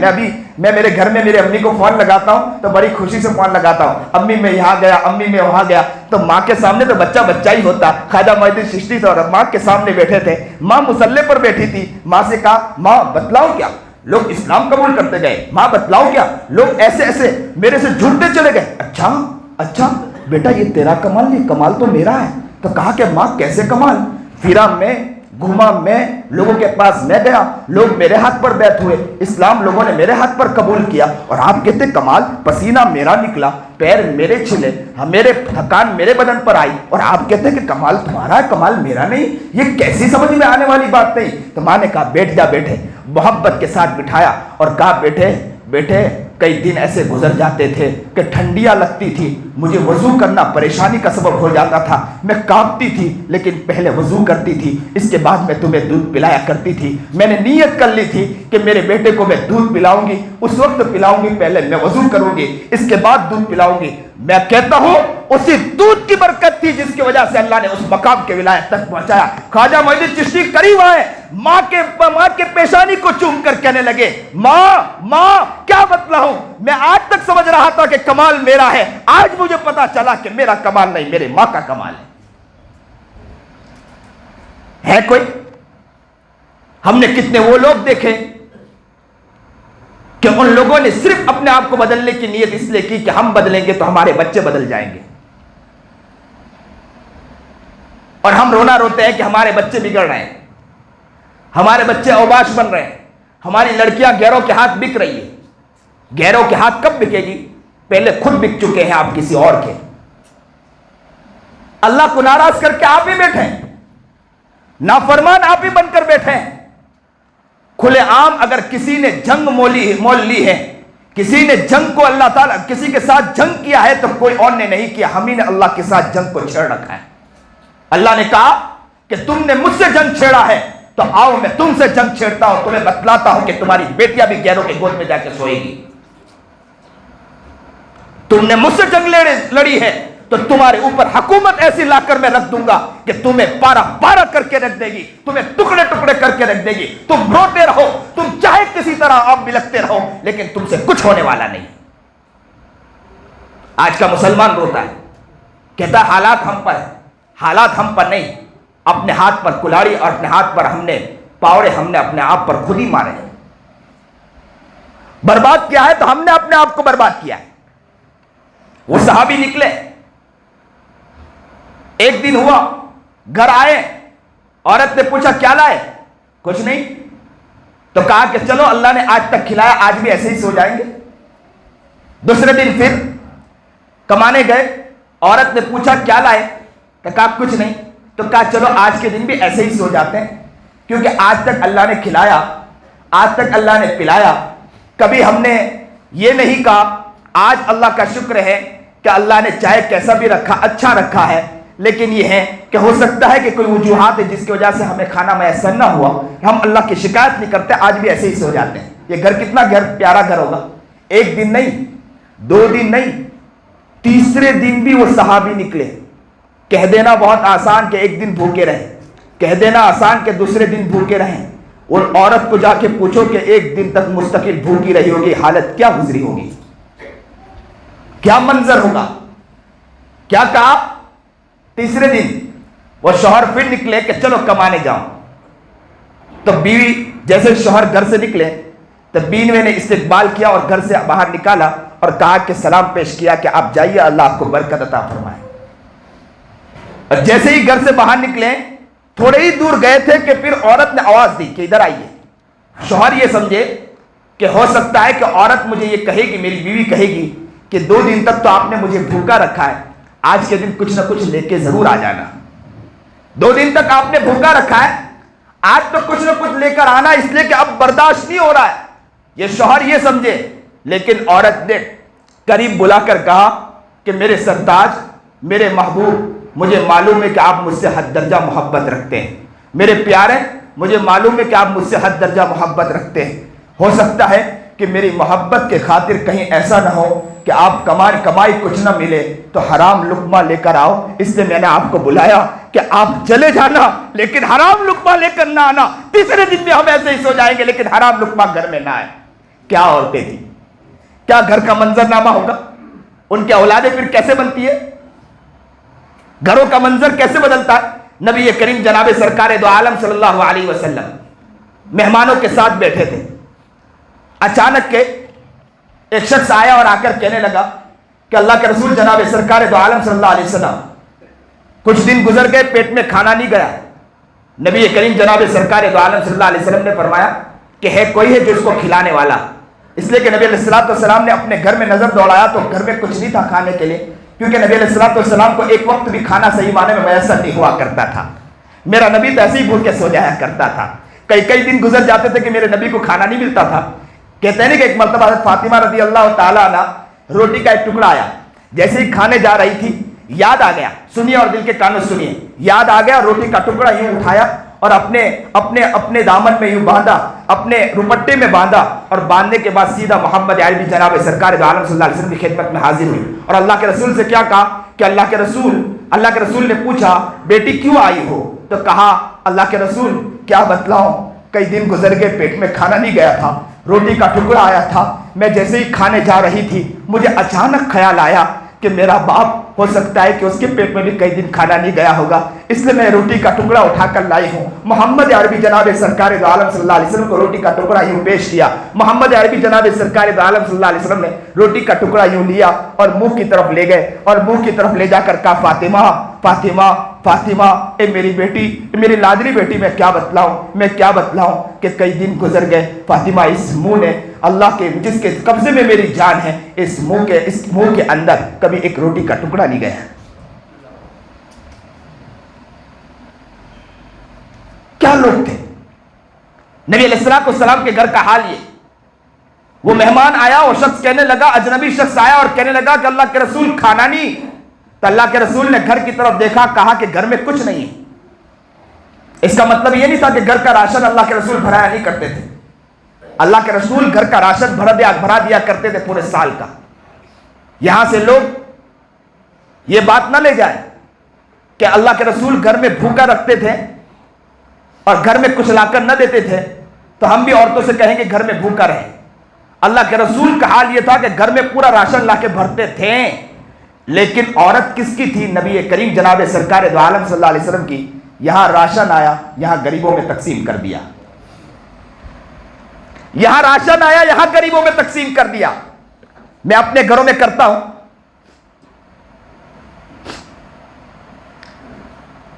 میں میرے گھر میں میرے امی کو فون لگاتا ہوں تو بڑی خوشی سے فون لگاتا ہوں, امی میں یہاں گیا, امی میں وہاں گیا. تو ماں کے سامنے تو بچہ ہی ہوتا. خواجہ معین چشتی تھے اور ماں کے سامنے بیٹھے تھے, ماں مصلے پر بیٹھی تھی. ماں سے کہا ماں بتلاؤ کیا لوگ اسلام قبول کرتے گئے, ماں بتلاؤ کیا لوگ ایسے میرے سے جھوٹتے چلے گئے. اچھا بیٹا یہ تیرا کمال نہیں, کمال تو میرا ہے. تو کہا کہ ماں کیسے کمال؟ پھرا میں, گھوما میں, لوگوں کے پاس میں گیا, لوگ میرے ہاتھ پر بیعت ہوئے, اسلام لوگوں نے میرے ہاتھ پر قبول کیا, اور آپ کہتے کمال؟ پسینہ میرا نکلا, پیر میرے چھلے, میرے تھکان میرے بدن پر آئی, اور آپ کہتے ہیں کہ کمال تمہارا ہے کمال میرا نہیں. یہ کیسی سمجھ میں آنے والی بات نہیں. تو ماں نے کہا بیٹھ جا. بیٹھے, محبت کے ساتھ بٹھایا اور کہا بیٹے کئی دن ایسے گزر جاتے تھے کہ ٹھنڈیاں لگتی تھی, مجھے وضو کرنا پریشانی کا سبب ہو جاتا تھا, میں کانپتی تھی لیکن پہلے وضو کرتی تھی, اس کے بعد میں تمہیں دودھ پلایا کرتی تھی. میں نے نیت کر لی تھی کہ میرے بیٹے کو میں دودھ پلاؤں گی, اس وقت پلاؤں گی, پہلے میں وضو کروں گی, اس کے بعد دودھ پلاؤں گی. میں کہتا ہوں اسی دودھ کی برکت تھی جس کی وجہ سے اللہ نے اس مقام کے ولایت تک پہنچایا. خواجہ معین چشتی قریب آئے, ماں کے پیشانی کو چوم کر کہنے لگے ماں کیا بتلاؤں, میں آج تک سمجھ رہا تھا کہ کمال میرا ہے, آج مجھے پتا چلا کہ میرا کمال نہیں میرے ماں کا کمال ہے. کوئی ہم نے کتنے وہ لوگ دیکھے کہ ان لوگوں نے صرف اپنے آپ کو بدلنے کی نیت اس لیے کی کہ ہم بدلیں گے تو ہمارے بچے بدل جائیں گے, اور ہم رونا روتے ہیں کہ ہمارے بچے بگڑ رہے ہیں, ہمارے بچے اوباش بن رہے ہیں, ہماری لڑکیاں غیروں کے ہاتھ بک رہی ہے. غیروں کے ہاتھ کب بکے گی؟ پہلے خود بک چکے ہیں آپ کسی اور کے. اللہ کو ناراض کر کے آپ ہی بیٹھے, نافرمان آپ ہی بن کر بیٹھے. کھلے عام اگر کسی نے جنگ مول لی ہے, کسی نے جنگ کو اللہ تعالیٰ کسی کے ساتھ جنگ کیا ہے تو کوئی اور نے نہیں کیا, ہم ہی نے اللہ کے ساتھ جنگ کو چھیڑ رکھا ہے. اللہ نے کہا کہ تم نے مجھ سے جنگ چھیڑا ہے تو آؤ میں تم سے جنگ چھیڑتا ہوں, تمہیں بتلاتا ہوں کہ تمہاری بیٹیاں بھی غیروں کے گود میں جا کے سوئے گی. تم نے مجھ سے جنگ لڑی ہے تو تمہارے اوپر حکومت ایسی لا کر میں رکھ دوں گا کہ تمہیں پارا کر کے رکھ دے گی, تمہیں ٹکڑے کر کے رکھ دے گی. تم روتے رہو, تم چاہے کسی طرح آپ بلکتے رہو, لیکن تم سے کچھ ہونے والا نہیں. آج کا مسلمان روتا ہے, کہتا ہے حالات ہم پر ہے, حالات ہم پر نہیں, اپنے ہاتھ پر کلاڑی اور اپنے ہاتھ پر ہم نے پاوڑے ہم نے اپنے آپ پر خود ہی مارے ہیں. برباد کیا ہے تو ہم نے اپنے آپ کو برباد کیا ہے. وہ صحابی نکلے, ایک دن ہوا گھر آئے, عورت نے پوچھا کیا لائے؟ کچھ نہیں. تو کہا کہ چلو اللہ نے آج تک کھلایا, آج بھی ایسے ہی سو جائیں گے. دوسرے دن پھر کمانے گئے, عورت نے پوچھا کیا لائے؟ تو کہا کچھ نہیں. تو کہا چلو آج کے دن بھی ایسے ہی سو جاتے ہیں, کیونکہ آج تک اللہ نے کھلایا, آج تک اللہ نے پلایا. کبھی ہم نے یہ نہیں کہا آج اللہ کا شکر ہے کہ اللہ نے چاہے کیسا بھی رکھا, اچھا رکھا ہے, لیکن یہ ہے کہ ہو سکتا ہے کہ کوئی وجوہات ہے جس کی وجہ سے ہمیں کھانا میسر نہ ہوا. ہم اللہ کی شکایت نہیں کرتے, آج بھی ایسے ہی سو جاتے ہیں. یہ گھر کتنا پیارا گھر ہوگا. ایک دن نہیں, 2 دن نہیں, تیسرے دن بھی وہ صحابی نکلے. کہہ دینا بہت آسان کہ ایک دن بھوکے رہیں, کہہ دینا آسان کہ دوسرے دن بھوکے رہیں. اور عورت کو جا کے پوچھو کہ ایک دن تک مستقل بھوکی رہی ہوگی, حالت کیا گزری ہوگی, کیا منظر ہوگا. کیا کہا؟ تیسرے دن وہ شوہر پھر نکلے کہ چلو کمانے جاؤ. تو بیوی جیسے شوہر گھر سے نکلے تو بیوی نے استقبال کیا اور گھر سے باہر نکالا اور کہا کہ سلام پیش کیا کہ آپ جائیے, اللہ آپ کو برکت عطا فرمائے. اور جیسے ہی گھر سے باہر نکلے, تھوڑے ہی دور گئے تھے کہ پھر عورت نے آواز دی کہ ادھر آئیے. شوہر یہ سمجھے کہ ہو سکتا ہے کہ عورت مجھے یہ کہے گی, میری بیوی کہے گی کہ 2 دن تک تو آپ نے مجھے بھوکا رکھا ہے, آج کے دن کچھ نہ کچھ لے کے ضرور آ جانا. 2 دن تک آپ نے بھوکا رکھا ہے, آج تو کچھ نہ کچھ لے کر آنا, اس لیے کہ اب برداشت نہیں ہو رہا ہے. یہ شوہر یہ سمجھے, لیکن عورت نے قریب بلا کر کہا کہ میرے سرتاج, میرے محبوب, مجھے معلوم ہے کہ آپ مجھ سے حد درجہ محبت رکھتے ہیں. میرے پیارے, مجھے معلوم ہے کہ آپ مجھ سے حد درجہ محبت رکھتے ہیں. ہو سکتا ہے کہ میری محبت کے خاطر کہیں ایسا نہ ہو کہ آپ کمائی کچھ نہ ملے تو حرام لقمہ لے کر آؤ, اس لیے میں نے آپ کو بلایا کہ آپ چلے جانا لیکن حرام لقمہ لے کر نہ آنا. تیسرے دن میں ہم ایسے ہی سو جائیں گے لیکن حرام لقمہ گھر میں نہ آئے. کیا عورتیں تھیں, کیا گھر کا منظر نامہ ہوگا. ان کی اولادیں پھر کیسے بنتی ہے, گھروں کا منظر کیسے بدلتا ہے. نبی کریم جناب سرکار دو عالم صلی اللہ علیہ وسلم مہمانوں کے ساتھ بیٹھے تھے. اچانک کے ایک شخص آیا اور آ کر کہنے لگا کہ اللہ کے رسول جناب سرکار دو عالم صلی اللہ علیہ وسلم, کچھ دن گزر گئے, پیٹ میں کھانا نہیں گیا. نبی کریم جناب سرکار دو عالم صلی اللہ علیہ وسلم نے فرمایا کہ ہے کوئی ہے جو اس کو کھلانے والا. اس لیے کہ نبی علیہ الصلوۃ والسلام نے اپنے گھر میں نظر دوڑایا تو گھر میں کچھ نہیں تھا کھانے کے لیے, کیونکہ نبی علیہ الصلوۃ والسلام کو ایک وقت بھی کھانا صحیح معنی میں میسر نہیں ہوا کرتا تھا. میرا نبی تو ایسے ہی بھوکے سو جایا کرتا تھا. کئی دن گزر جاتے تھے کہ میرے نبی کو کھانا نہیں ملتا تھا. کہتے ہیں کہ ایک مرتبہ حضرت فاطمہ رضی اللہ تعالیٰ عنہ روٹی کا ایک ٹکڑا آیا, جیسے ہی کھانے جا رہی تھی یاد آ گیا, سنیے اور دل کے کانوں سنیے, یاد آ گیا, روٹی کا ٹکڑا یوں اٹھایا اور اپنے دامن میں یوں باندھا, اپنے روپٹے میں باندھا, اور باندھنے کے بعد سیدھا محمد عربی جناب سرکار دو عالم صلی اللہ علیہ وسلم کی خدمت میں حاضر ہوئی. اور اللہ کے رسول سے کیا کہا کہ اللہ کے رسول نے پوچھا بیٹی کیوں آئی ہو؟ تو کہا اللہ کے رسول کیا بتلاؤں, کئی دن گزر گئے, پیٹ میں کھانا نہیں گیا تھا, روٹی کا ٹکڑا آیا تھا, میں جیسے ہی کھانے جا رہی تھی مجھے اچانک خیال آیا کہ میرا باپ ہو سکتا ہے کہ اس کے پیٹ میں بھی کئی دن کھانا نہیں گیا ہوگا, اس لیے میں روٹی کا ٹکڑا اٹھا کر لائی ہوں. محمد عربی جناب سرکار دو عالم صلی اللہ علیہ وسلم کو روٹی کا ٹکڑا یوں پیش کیا. محمد عربی جناب سرکار دو عالم صلی اللہ علیہ وسلم نے روٹی کا ٹکڑا یوں لیا اور منہ کی طرف لے گئے, اور منہ کی طرف لے جا کر کہا فاطمہ فاطمہ فاطمہ, اے میری بیٹی, میری لادلی بیٹی, میں کیا بتلاؤں کہ کئی دن گزر گئے. فاطمہ, اس منہ نے اللہ کے جس کے قبضے میں میری جان ہے, اس منہ کے اندر کبھی ایک روٹی کا ٹکڑا نہیں گیا. کیا لوگ تھے. نبی علیہ الصلوۃ والسلام کے گھر کا حال یہ, وہ مہمان آیا, وہ شخص کہنے لگا, اجنبی شخص آیا اور کہنے لگا کہ اللہ کے رسول کھانا نہیں. تو اللہ کے رسول نے گھر کی طرف دیکھا, کہا کہ گھر میں کچھ نہیں ہے. اس کا مطلب یہ نہیں تھا کہ گھر کا راشن اللہ کے رسول بھرایا نہیں کرتے تھے. اللہ کے رسول گھر کا راشن بھرا دیا کرتے تھے پورے سال کا. یہاں سے لوگ یہ بات نہ لے جائیں کہ اللہ کے رسول گھر میں بھوکا رکھتے تھے اور گھر میں کچھ لا کر نہ دیتے تھے تو ہم بھی عورتوں سے کہیں گے گھر میں بھوکا رہے. اللہ کے رسول کا حال یہ تھا کہ گھر میں پورا راشن لا کے بھرتے تھے. لیکن عورت کس کی تھی؟ نبی کریم جناب سرکار دو عالم صلی اللہ علیہ وسلم کی. یہاں راشن آیا, یہاں غریبوں میں تقسیم کر دیا. یہاں راشن آیا, یہاں غریبوں میں تقسیم کر دیا. میں اپنے گھروں میں کرتا ہوں,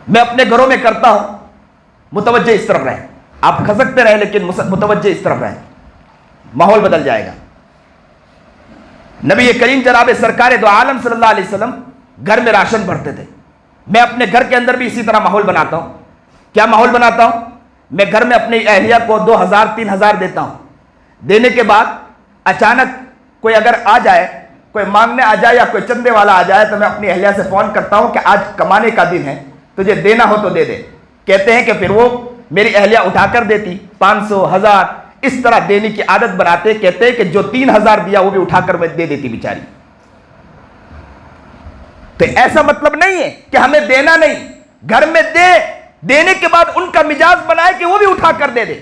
میں اپنے گھروں میں کرتا ہوں. متوجہ اس طرف رہیں, آپ کھسکتے رہیں لیکن متوجہ اس طرف رہیں, ماحول بدل جائے گا. نبی کریم جناب سرکار دو عالم صلی اللہ علیہ وسلم گھر میں راشن بھرتے تھے. میں اپنے گھر کے اندر بھی اسی طرح ماحول بناتا ہوں. کیا ماحول بناتا ہوں؟ میں گھر میں اپنی اہلیہ کو 2000 3000 دیتا ہوں. دینے کے بعد اچانک کوئی اگر آ جائے, کوئی مانگنے آ جائے یا کوئی چندے والا آ جائے, تو میں اپنی اہلیہ سے فون کرتا ہوں کہ آج کمانے کا دن ہے, تجھے دینا ہو تو دے دے. کہتے ہیں کہ پھر وہ میری اہلیہ اٹھا کر دیتی, 500 1000 اس طرح دینے کی عادت بناتے. کہتے ہیں کہ جو 3000 دیا وہ بھی اٹھا کر میں دے دیتی بیچاری. تو ایسا مطلب نہیں ہے کہ ہمیں دینا نہیں, گھر میں دینے کے بعد ان کا مزاج بنائے کہ وہ بھی اٹھا کر دے دے.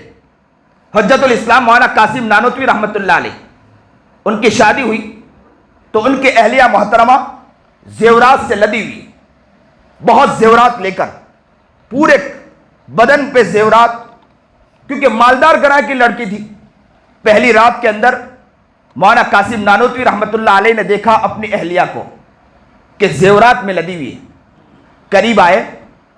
حجت الاسلام مولانا قاسم نانوتوی رحمۃ اللہ علیہ, ان کی شادی ہوئی تو ان کے اہلیہ محترمہ زیورات سے لدی ہوئی, بہت زیورات لے کر, پورے بدن پہ زیورات, کیونکہ مالدار گھراں کی لڑکی تھی. پہلی رات کے اندر مولانا قاسم نانوتوی رحمۃ اللہ علیہ نے دیکھا اپنی اہلیہ کو کہ زیورات میں لدی ہوئی ہے. قریب آئے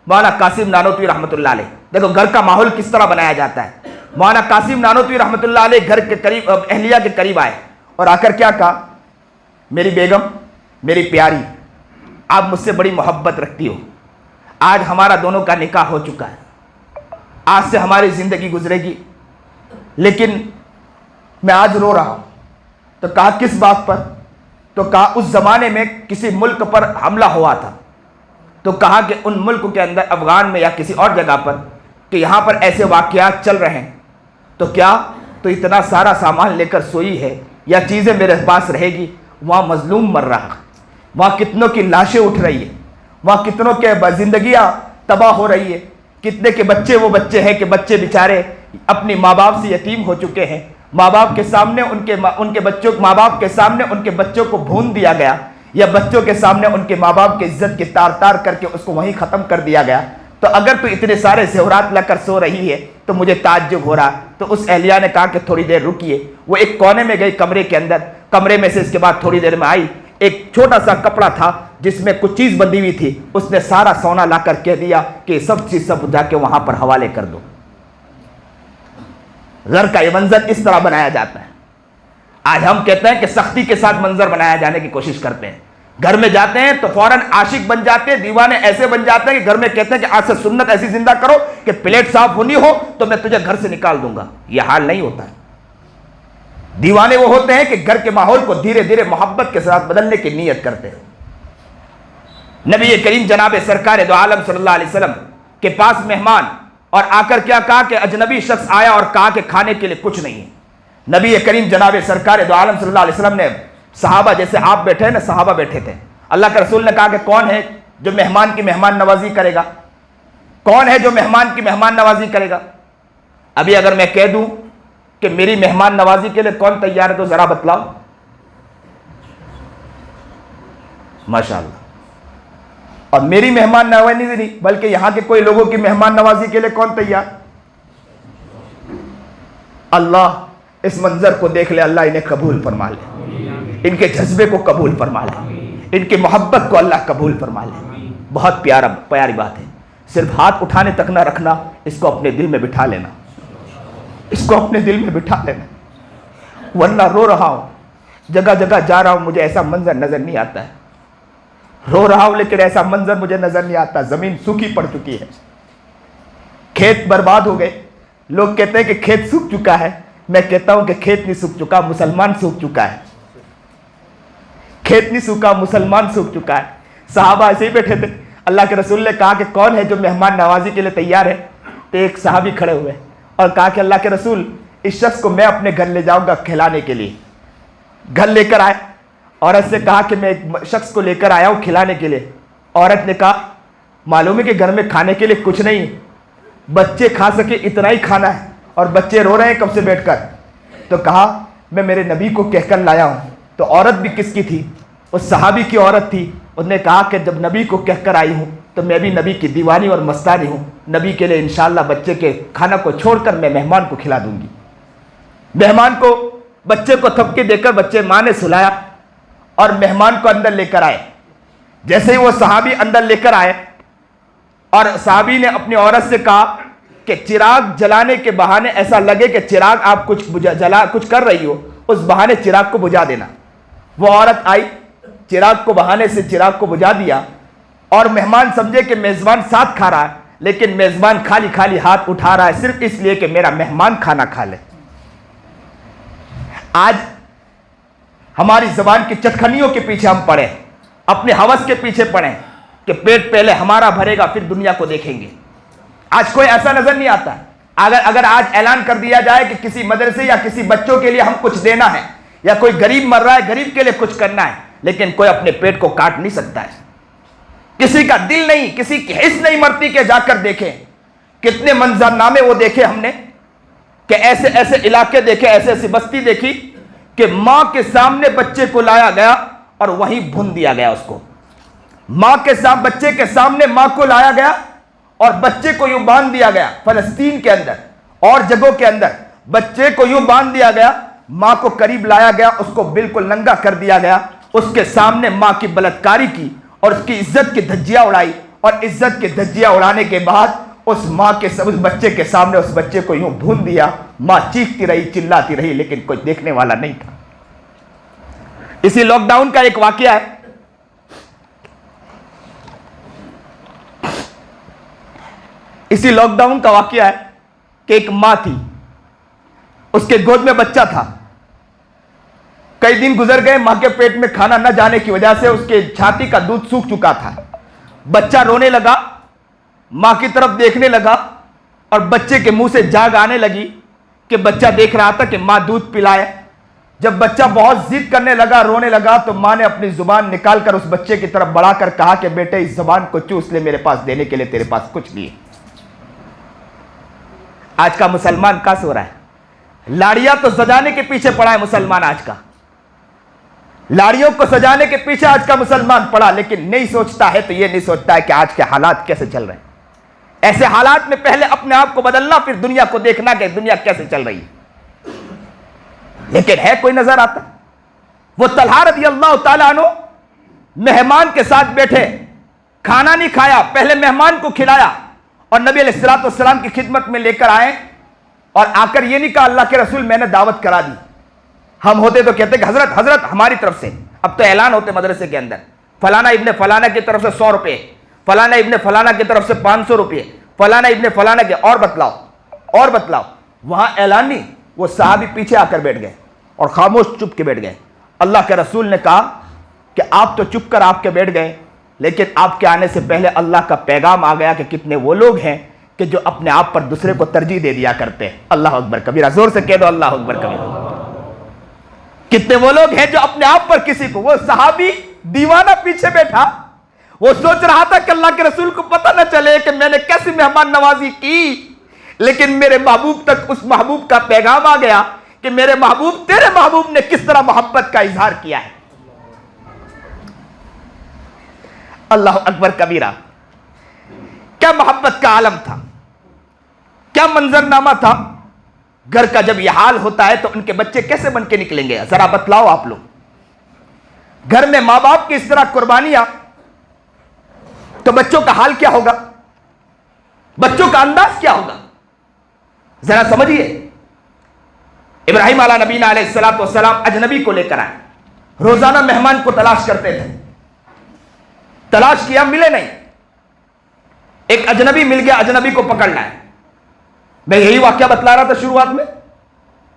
مولانا قاسم نانوتوی رحمۃ اللہ علیہ. دیکھو گھر کا ماحول کس طرح بنایا جاتا ہے. مولانا قاسم نانوتوی رحمۃ اللہ علیہ گھر کے قریب, اہلیہ کے قریب آئے اور آ کر کیا کہا, میری بیگم, میری پیاری, آپ مجھ سے بڑی محبت رکھتی ہو, آج ہمارا دونوں کا نکاح ہو چکا ہے, آج سے ہماری زندگی گزرے گی, لیکن میں آج رو رہا ہوں. تو کہا کس بات پر؟ تو کہا اس زمانے میں کسی ملک پر حملہ ہوا تھا, تو کہا کہ ان ملک کے اندر افغان میں یا کسی اور جگہ پر, کہ یہاں پر ایسے واقعات چل رہے ہیں, تو کیا تو اتنا سارا سامان لے کر سوئی ہے یا چیزیں میرے پاس رہے گی؟ وہاں مظلوم مر رہا, وہاں کتنوں کی لاشیں اٹھ رہی ہیں, وہاں کتنوں کے زندگیاں تباہ ہو رہی ہے, کتنے کے بچے وہ بچے ہیں کہ بچے بیچارے اپنی ماں باپ سے یتیم ہو چکے ہیں. ماں باپ کے سامنے ان کے بچوں, ماں باپ کے سامنے ان کے بچوں کو بھون دیا گیا, یا بچوں کے سامنے ان کے ماں باپ کی عزت کی تار تار کر کے اس کو وہیں ختم کر دیا گیا. تو اگر تو اتنے سارے زیورات لا کر سو رہی ہے تو مجھے تعجب ہو رہا. تو اس اہلیہ نے کہا کہ تھوڑی دیر رکیے. وہ ایک کونے میں گئی کمرے کے اندر, کمرے میں سے اس کے بعد تھوڑی دیر میں آئی, ایک چھوٹا سا کپڑا تھا جس میں کچھ چیز بندھی ہوئی تھی, اس نے سارا سونا لا کر کہہ دیا کہ سب چیز سب جا کے وہاں پر حوالے کر دو. گھر کا یہ منظر اس طرح بنایا جاتا ہے. آج ہم کہتے ہیں کہ سختی کے ساتھ منظر بنایا جانے کی کوشش کرتے ہیں. گھر میں جاتے ہیں تو فوراً عاشق بن جاتے ہیں, دیوانے ایسے بن جاتے ہیں کہ گھر میں کہتے ہیں کہ آج سے سنت ایسی زندہ کرو کہ پلیٹ صاف ہونی ہو تو میں تجھے گھر سے نکال دوں گا. یہ حال نہیں ہوتا ہے. دیوانے وہ ہوتے ہیں کہ گھر کے ماحول کو دھیرے دھیرے محبت کے ساتھ بدلنے کی نیت کرتے ہیں. نبی کریم جناب سرکار دو عالم صلی اللہ علیہ وسلم کے پاس مہمان, اور آ کر کیا کہا کہ اجنبی شخص آیا اور کہا کہ کھانے کے لیے کچھ نہیں ہے. نبی کریم جناب سرکار دو عالم صلی اللہ علیہ وسلم نے صحابہ, جیسے آپ بیٹھے نا, صحابہ بیٹھے تھے, اللہ کے رسول نے کہا کہ کون ہے جو مہمان کی مہمان نوازی کرے گا؟ کون ہے جو مہمان کی مہمان نوازی کرے گا؟ ابھی اگر میں کہہ دوں کہ میری مہمان نوازی کے لیے کون تیار ہے تو ذرا بتلاؤ. ماشاءاللہ. اور میری مہمان نوازی نہیں بلکہ یہاں کے کوئی لوگوں کی مہمان نوازی کے لیے کون تیار؟ اللہ اس منظر کو دیکھ لے, اللہ انہیں قبول فرما لے, ان کے جذبے کو قبول فرما لے, ان کی محبت کو اللہ قبول فرما لے. بہت پیاری بات ہے. صرف ہاتھ اٹھانے تک نہ رکھنا, اس کو اپنے دل میں بٹھا لینا, اس کو اپنے دل میں بٹھا لینا. ورنہ رو رہا ہوں, جگہ جگہ جا رہا ہوں, مجھے ایسا منظر نظر نہیں آتا ہے. رو رہا ہوں لیکن ایسا منظر مجھے نظر نہیں آتا. زمین سوکھی پڑ چکی ہے, کھیت برباد ہو گئے. لوگ کہتے ہیں کہ کھیت سوکھ چکا ہے, میں کہتا ہوں کہ کھیت نہیں سوکھ چکا, مسلمان سوکھ چکا ہے. کھیت نہیں سوکھا, مسلمان سوکھ چکا ہے. صحابہ ایسے ہی بیٹھے تھے. اللہ کے رسول نے کہا کہ کون ہے جو مہمان نوازی کے لیے تیار ہے؟ تو ایک صحابی کھڑے ہوئے اور کہا کہ اللہ کے رسول, اس شخص کو میں اپنے گھر لے جاؤں گا کھلانے کے لیے. گھر لے کر آئے. عورت سے کہا کہ میں ایک شخص کو لے کر آیا ہوں کھلانے کے لیے. عورت نے کہا معلوم ہے کہ گھر میں کھانے کے لیے کچھ نہیں, بچے کھا سکے اتنا ہی کھانا ہے, اور بچے رو رہے ہیں کب سے بیٹھ کر. تو کہا میں میرے نبی کو کہہ کر لایا ہوں. تو عورت بھی کس کی تھی؟ اس صحابی کی عورت تھی. اس نے کہا کہ جب نبی کو کہہ کر آئی ہوں تو میں بھی نبی کی دیوانی اور مستانی ہوں, نبی کے لیے انشاءاللہ بچے کے کھانا کو چھوڑ کر میں مہمان کو کھلا دوں گی. مہمان کو بچے کو تھپکی دے کر بچے ماں نے سلایا اور مہمان کو اندر لے کر آئے. جیسے ہی وہ صحابی اندر لے کر آئے, اور صحابی نے اپنی عورت سے کہا کہ چراغ جلانے کے بہانے ایسا لگے کہ چراغ آپ کچھ کر رہی ہو، اس بہانے چراغ کو بجھا دینا۔ وہ عورت آئی، چراغ کو بہانے سے چراغ کو بجھا دیا، اور مہمان سمجھے کہ میزبان ساتھ کھا رہا ہے، لیکن میزبان خالی خالی ہاتھ اٹھا رہا ہے صرف اس لیے کہ میرا مہمان کھانا کھا لے۔ آج ہماری زبان کی چٹخنیوں کے پیچھے ہم پڑے، اپنے ہوس کے پیچھے پڑے کہ پیٹ پہلے ہمارا بھرے گا پھر دنیا کو دیکھیں گے۔ آج کوئی ایسا نظر نہیں آتا۔ اگر آج اعلان کر دیا جائے کہ کسی مدرسے یا کسی بچوں کے لیے ہم کچھ دینا ہے، یا کوئی غریب مر رہا ہے غریب کے لیے کچھ کرنا ہے، لیکن کوئی اپنے پیٹ کو کاٹ نہیں سکتا ہے۔ کسی کا دل نہیں، کسی کی حس نہیں مرتی کہ جا کر دیکھیں۔ کتنے منظر نامے وہ دیکھے ہم نے کہ ایسے ایسے علاقے دیکھے، ایسے ایسی بستی دیکھی کہ ماں کے سامنے بچے کو لایا گیا اور وہیں بھون دیا گیا اس کو۔ ماں کے سامنے، بچے کے سامنے ماں کو لایا گیا اور بچے کو یوں باندھ دیا گیا۔ فلسطین کے اندر اور جگہوں کے اندر بچے کو یوں باندھ دیا گیا، ماں کو قریب لایا گیا، اس کو بالکل ننگا کر دیا گیا، اس کے سامنے ماں کی بلاتکاری کی اور اس کی عزت کی دھجیاں اڑائی، اور عزت کی دھجیاں اڑانے کے بعد اس ماں کے اس بچے کے سامنے اس بچے کو یوں بھون دیا۔ ماں چیختی رہی، چلاتی رہی، لیکن کوئی دیکھنے والا نہیں تھا۔ اسی لاک ڈاؤن کا ایک واقعہ ہے۔ اسی لاک ڈاؤن کا واقعہ ہے کہ ایک ماں تھی، اس کے گود میں بچہ تھا۔ کئی دن گزر گئے، ماں کے پیٹ میں کھانا نہ جانے کی وجہ سے اس کے چھاتی کا دودھ سوکھ چکا تھا۔ بچہ رونے لگا، ماں کی طرف دیکھنے لگا، اور بچے کے منہ سے جاگ آنے لگی کہ بچہ دیکھ رہا تھا کہ ماں دودھ پلائے۔ جب بچہ بہت ضد کرنے لگا، رونے لگا، تو ماں نے اپنی زبان نکال کر اس بچے کی طرف بڑھا کر کہا کہ بیٹے اس زبان کو چوس لے، میرے پاس دینے کے لیے تیرے پاس کچھ نہیں ہے۔ آج کا مسلمان کہاں سے ہو رہا ہے؟ لاڑیاں تو سجانے کے پیچھے پڑا ہے مسلمان آج کا، لاڑیوں کو سجانے کے پیچھے آج کا مسلمان پڑا، لیکن نہیں سوچتا ہے تو یہ نہیں سوچتا ہے کہ آج کے حالات کیسے چل رہے ہیں۔ ایسے حالات میں پہلے اپنے آپ کو بدلنا، پھر دنیا کو دیکھنا کہ دنیا کیسے چل رہی ہے۔ لیکن ہے کوئی نظر آتا؟ وہ طلحہ رضی اللہ تعالیٰ عنہ مہمان کے ساتھ بیٹھے، کھانا نہیں کھایا، پہلے مہمان کو کھلایا، اور نبی علیہ الصلوۃ والسلام کی خدمت میں لے کر آئے، اور آ کر یہ نہیں کہا اللہ کے رسول میں نے دعوت کرا دی۔ ہم ہوتے تو کہتے کہ حضرت ہماری طرف سے، اب تو اعلان ہوتے مدرسے کے اندر، فلانا ابن فلانا کی طرف سے 100 روپے، فلانا ابن فلانا کی طرف سے 500 روپے، فلانا ابن فلانا کے، اور بتلاؤ۔ وہاں اعلان نہیں، وہ صحابی پیچھے آ کر بیٹھ گئے اور خاموش چپ کے بیٹھ گئے۔ اللہ کے رسول نے کہا کہ آپ تو چپ کر آپ کے بیٹھ گئے، لیکن آپ کے آنے سے پہلے اللہ کا پیغام آ گیا کہ کتنے وہ لوگ ہیں کہ جو اپنے آپ پر دوسرے کو ترجیح دے دیا کرتے ہیں۔ اللہ اکبر کبیرہ، زور سے کہہ دو اللہ اکبر کبیرہ۔ کتنے وہ لوگ ہیں جو اپنے آپ پر کسی کو، وہ صحابی دیوانہ پیچھے بیٹھا، وہ سوچ رہا تھا کہ اللہ کے رسول کو پتہ نہ چلے کہ میں نے کیسی مہمان نوازی کی، لیکن میرے محبوب تک اس محبوب کا پیغام آ گیا کہ میرے محبوب، تیرے محبوب نے کس طرح محبت کا اظہار کیا ہے۔ اللہ اکبر کبیرہ، کیا محبت کا عالم تھا، کیا منظرنامہ تھا۔ گھر کا جب یہ حال ہوتا ہے تو ان کے بچے کیسے بن کے نکلیں گے؟ ذرا بتلاؤ آپ لوگ۔ گھر میں ماں باپ کی اس طرح قربانیاں، تو بچوں کا حال کیا ہوگا، بچوں کا انداز کیا ہوگا؟ ذرا سمجھیے۔ ابراہیم علیہ نبینا علیہ الصلوۃ والسلام اجنبی کو لے کر آئے، روزانہ مہمان کو تلاش کرتے تھے، تلاش کیا ملے نہیں، ایک اجنبی مل گیا، اجنبی کو پکڑنا ہے۔ میں یہی واقعہ بتلا رہا تھا شروعات میں،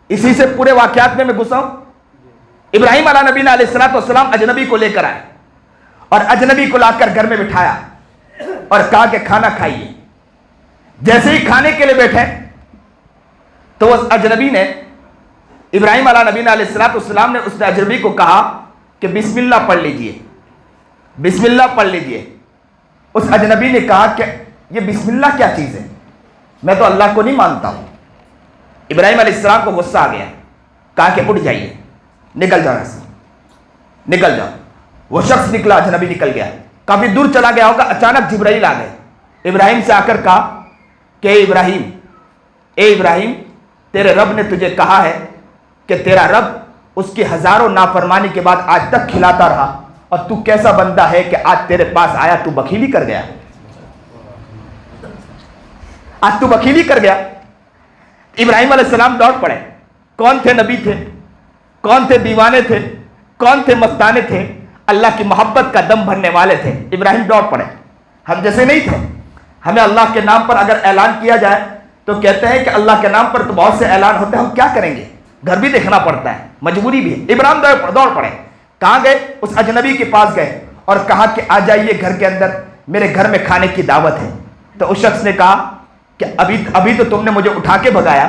اسی سے پورے واقعات میں گھسا ہوں۔ ابراہیم علیہ نبینا علیہ الصلوۃ والسلام اجنبی کو لے کر آئے، اور اجنبی کو لا کر گھر میں بٹھایا اور کہا کہ کھانا کھائیے۔ جیسے ہی کھانے کے لیے بیٹھے تو اس اجنبی نے، ابراہیم علیہ نبینا علیہ الصلوۃ والسلام نے اس اجنبی کو کہا کہ بسم اللہ پڑھ لیجئے، بسم اللہ پڑھ لیجئے۔ اس اجنبی نے کہا کہ یہ بسم اللہ کیا چیز ہے، میں تو اللہ کو نہیں مانتا ہوں۔ ابراہیم علیہ السلام کو غصہ آ گیا، کہا کہ اٹھ جائیے، نکل جاؤ ایسے، نکل جاؤ۔ وہ شخص نکلا، اجنبی نکل گیا، کافی دور چلا گیا ہوگا، اچانک جبرائیل آ گئے، ابراہیم سے آ کر کہا کہ اے ابراہیم، تیرے رب نے تجھے کہا ہے کہ تیرا رب اس کی ہزاروں نافرمانی کے بعد آج تک کھلاتا رہا، اور تو کیسا بندہ ہے کہ آج تیرے پاس آیا تو بخیلی کر گیا۔ آج تو وکیلی کر گیا. ابراہیم علیہ السلام دوڑ پڑے. کون تھے؟ نبی تھے. کون تھے؟ دیوانے تھے. کون تھے؟ مستانے تھے. اللہ کی محبت کا دم بھرنے والے تھے. ابراہیم دوڑ پڑے. ہم جیسے نہیں تھے. ہمیں اللہ کے نام پر اگر اعلان کیا جائے تو کہتے ہیں کہ اللہ کے نام پر تو بہت سے اعلان ہوتے ہیں, ہم کیا کریں گے, گھر بھی دیکھنا پڑتا ہے, مجبوری بھی ہے. ابراہیم دوڑ پڑے. کہاں گئے؟ اس اجنبی کے پاس گئے اور کہا کہ آ جائیے گھر کے اندر, میرے گھر میں کھانے کی دعوت ہے. تو اس شخص نے کہا کہ ابھی تو تم نے مجھے اٹھا کے بھگایا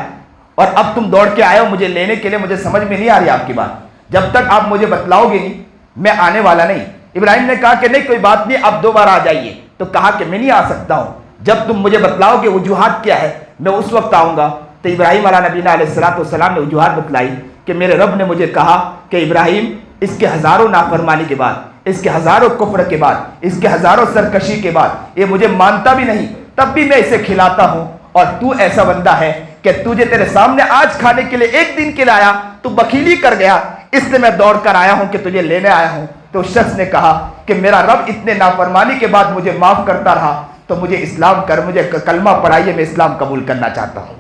اور اب تم دوڑ کے آئے ہو مجھے لینے کے لیے. مجھے سمجھ میں نہیں آ رہی آپ کی بات. جب تک آپ مجھے بتلاؤ گے نہیں میں آنے والا نہیں. ابراہیم نے کہا کہ نہیں کوئی بات نہیں, آپ دوبارہ آ جائیے. تو کہا کہ میں نہیں آ سکتا ہوں, جب تم مجھے بتلاؤ گے وجوہات کیا ہے میں اس وقت آؤں گا. تو ابراہیم علیہ نبینا علیہ السلام نے وجوہات بتلائی کہ میرے رب نے مجھے کہا کہ ابراہیم اس کے ہزاروں نافرمانی کے بعد, اس کے ہزاروں کفر کے بعد, اس کے ہزاروں سرکشی کے بعد یہ مجھے مانتا بھی نہیں, تب بھی میں اسے کھلاتا ہوں. اور تو ایسا بندہ ہے کہ تجھے تیرے سامنے آج کھانے کے لیے ایک دن کے لیے آیا, تو بخیلی کر گیا, اس لیے میں دوڑ کر آیا ہوں کہ تجھے لینے آیا ہوں. تو اس شخص نے کہا کہ میرا رب اتنے نافرمانی کے بعد مجھے معاف کرتا رہا تو مجھے اسلام کر, مجھے کلمہ پڑھائیے, میں اسلام قبول کرنا چاہتا ہوں.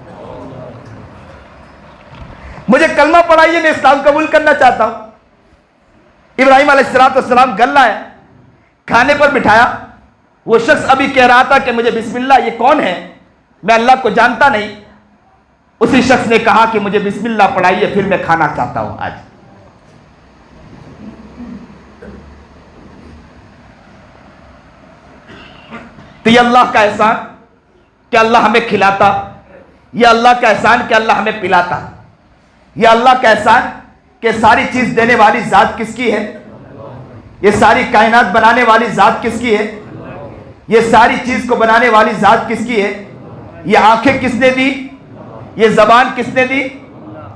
مجھے کلمہ پڑھائیے, میں اسلام قبول کرنا چاہتا ہوں. ابراہیم علیہ السلام گل لائے, کھانے پر بٹھایا. وہ شخص ابھی کہہ رہا تھا کہ مجھے بسم اللہ, یہ کون ہے, میں اللہ کو جانتا نہیں. اسی شخص نے کہا کہ مجھے بسم اللہ پڑھائیے پھر میں کھانا چاہتا ہوں آج. تو یہ اللہ کا احسان کہ اللہ ہمیں کھلاتا, یہ اللہ کا احسان کہ اللہ ہمیں پلاتا, یہ اللہ کا احسان کہ ساری چیز دینے والی ذات کس کی ہے, یہ ساری کائنات بنانے والی ذات کس کی ہے, یہ ساری چیز کو بنانے والی ذات کس کی ہے. یہ آنکھیں کس نے دی, یہ زبان کس نے دی,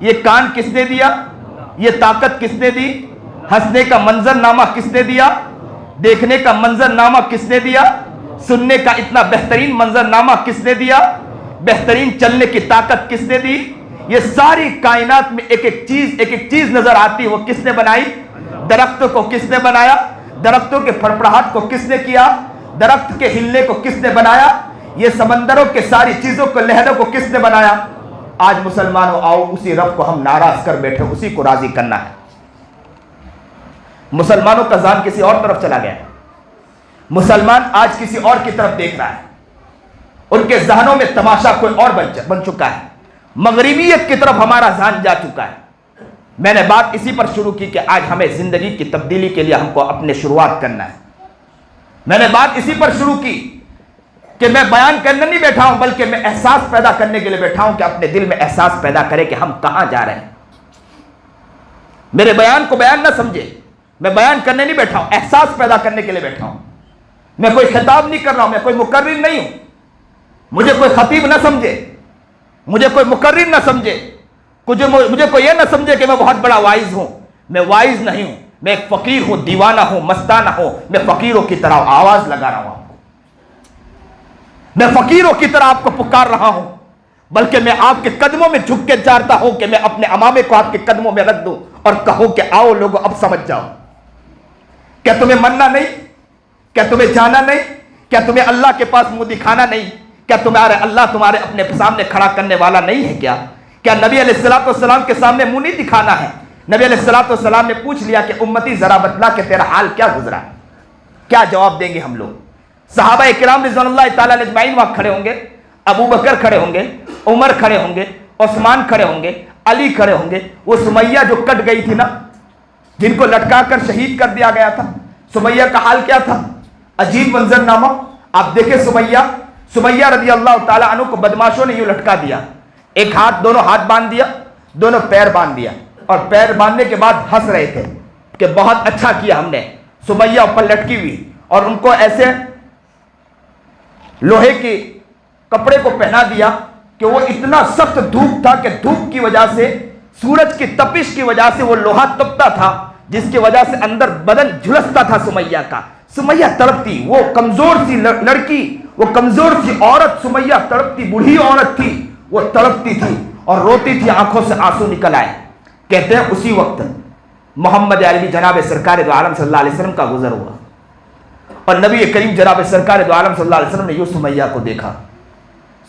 یہ کان کس نے دیا, یہ طاقت کس نے دی, ہنسنے کا منظر نامہ کس نے دیا, دیکھنے کا منظر نامہ کس نے دیا, سننے کا اتنا بہترین منظر نامہ کس نے دیا, بہترین چلنے کی طاقت کس نے دی. یہ ساری کائنات میں ایک ایک چیز نظر آتی, وہ کس نے بنائی. درختوں کو کس نے بنایا, درختوں کے پھڑپڑاہٹ کو کس نے کیا, درخت کے ہلنے کو کس نے بنایا, یہ سمندروں کے ساری چیزوں کو, لہروں کو کس نے بنایا. آج مسلمانوں آؤ اسی رب کو ہم ناراض کر بیٹھے, اسی کو راضی کرنا ہے. مسلمانوں کا ذہن کسی اور طرف چلا گیا, مسلمان آج کسی اور کی طرف دیکھ رہا ہے, ان کے ذہنوں میں تماشا کوئی اور بن چکا ہے, مغربیت کی طرف ہمارا ذہن جا چکا ہے. میں نے بات اسی پر شروع کی کہ آج ہمیں زندگی کی تبدیلی کے لیے ہم کو اپنے شروعات کرنا ہے. میں نے بات اسی پر شروع کی کہ میں بیان کرنے نہیں بیٹھا ہوں بلکہ میں احساس پیدا کرنے کے لیے بیٹھا ہوں کہ اپنے دل میں احساس پیدا کرے کہ ہم کہاں جا رہے ہیں. میرے بیان کو بیان نہ سمجھے, میں بیان کرنے نہیں بیٹھا ہوں, احساس پیدا کرنے کے لیے بیٹھا ہوں. میں کوئی خطاب نہیں کر رہا ہوں, میں کوئی مقرر نہیں ہوں. مجھے کوئی خطیب نہ سمجھے, مجھے کوئی مقرر نہ سمجھے, مجھے کوئی یہ نہ سمجھے کہ میں بہت بڑا وائز ہوں. میں وائز نہیں ہوں, میں ایک فقیر ہوں, دیوانہ ہوں, مستانہ ہوں. میں فقیروں کی طرح آواز لگا رہا ہوں آپ کو, میں فقیروں کی طرح آپ کو پکار رہا ہوں, بلکہ میں آپ کے قدموں میں جھک کے چاہتا ہوں کہ میں اپنے امامے کو آپ کے قدموں میں رکھ دوں اور کہوں کہ آؤ لوگوں اب سمجھ جاؤ. کیا تمہیں مننا نہیں, کیا تمہیں جانا نہیں, کیا تمہیں اللہ کے پاس منہ دکھانا نہیں, کیا تمہارے اللہ تمہارے اپنے سامنے کھڑا کرنے والا نہیں ہے کیا نبی علیہ السلام کے سامنے منہ نہیں دکھانا ہے. نبی علیہ السلام نے پوچھ لیا کہ امتی ذرا بتلا کہ تیرا حال کیا گزرا, کیا جواب دیں گے ہم لوگ. صحابہ کرام رضوان اللہ تعالیٰ علیہ اجمعین وہاں کھڑے ہوں گے, ابو بکر کھڑے ہوں گے, عمر کھڑے ہوں گے, عثمان کھڑے ہوں گے, علی کھڑے ہوں گے. وہ سمیہ جو کٹ گئی تھی نا, جن کو لٹکا کر شہید کر دیا گیا تھا, سمیہ کا حال کیا تھا, عجیب منظر نامہ. آپ دیکھیں سمیہ رضی اللہ تعالیٰ عنہ کو بدماشوں نے یوں لٹکا دیا, ایک ہاتھ, دونوں ہاتھ باندھ دیا, دونوں پیر باندھ دیا, اور پیر باندھنے کے بعد ہنس رہے تھے کہ بہت اچھا کیا ہم نے. سمیہ اوپر لٹکی ہوئی اور ان کو ایسے لوہے کے کپڑے کو پہنا دیا کہ وہ اتنا سخت دھوپ تھا کہ دھوپ کی وجہ سے, سورج کی تپش کی وجہ سے وہ لوہا تپتا تھا, جس کی وجہ سے اندر بدن جھلستا تھا سمیہ کا. سمیہ تڑپتی, وہ کمزور سی لڑکی, وہ کمزور سی عورت سمیہ تڑپتی, بوڑھی عورت تھی, وہ تڑپتی تھی اور روتی تھی, آنکھوں سے آنسو نکل آئے. کہتے ہیں اسی وقت محمد عربی جناب سرکار دو عالم صلی اللہ علیہ وسلم کا گزر ہوا اور نبی کریم جناب سرکار دو عالم صلی اللہ علیہ وسلم نے یوں سمیہ کو دیکھا.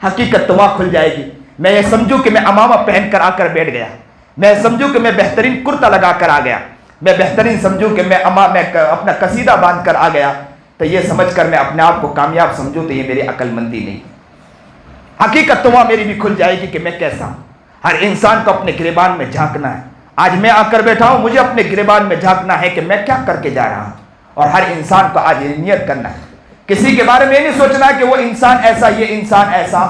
حقیقت تو وہاں کھل جائے گی. میں یہ سمجھوں کہ میں امامہ پہن کر آ کر بیٹھ گیا, میں سمجھوں کہ میں بہترین کرتا لگا کر آ گیا, میں بہترین سمجھوں کہ میں اپنا قصیدہ باندھ کر آ گیا, تو یہ سمجھ کر میں اپنے آپ کو کامیاب سمجھوں تو یہ میری عقل مندی نہیں. حقیقت تو وہاں میری بھی کھل جائے گی کہ میں کیسا ہوں. ہر انسان کو اپنے گریبان میں جھانکنا ہے. آج میں آ کر بیٹھا ہوں, مجھے اپنے گریبان میں جھانکنا ہے کہ میں کیا کر کے جا رہا ہوں. اور ہر انسان کو آج یہ نیت کرنا ہے, کسی کے بارے میں نہیں سوچنا کہ وہ انسان ایسا, یہ انسان ایسا,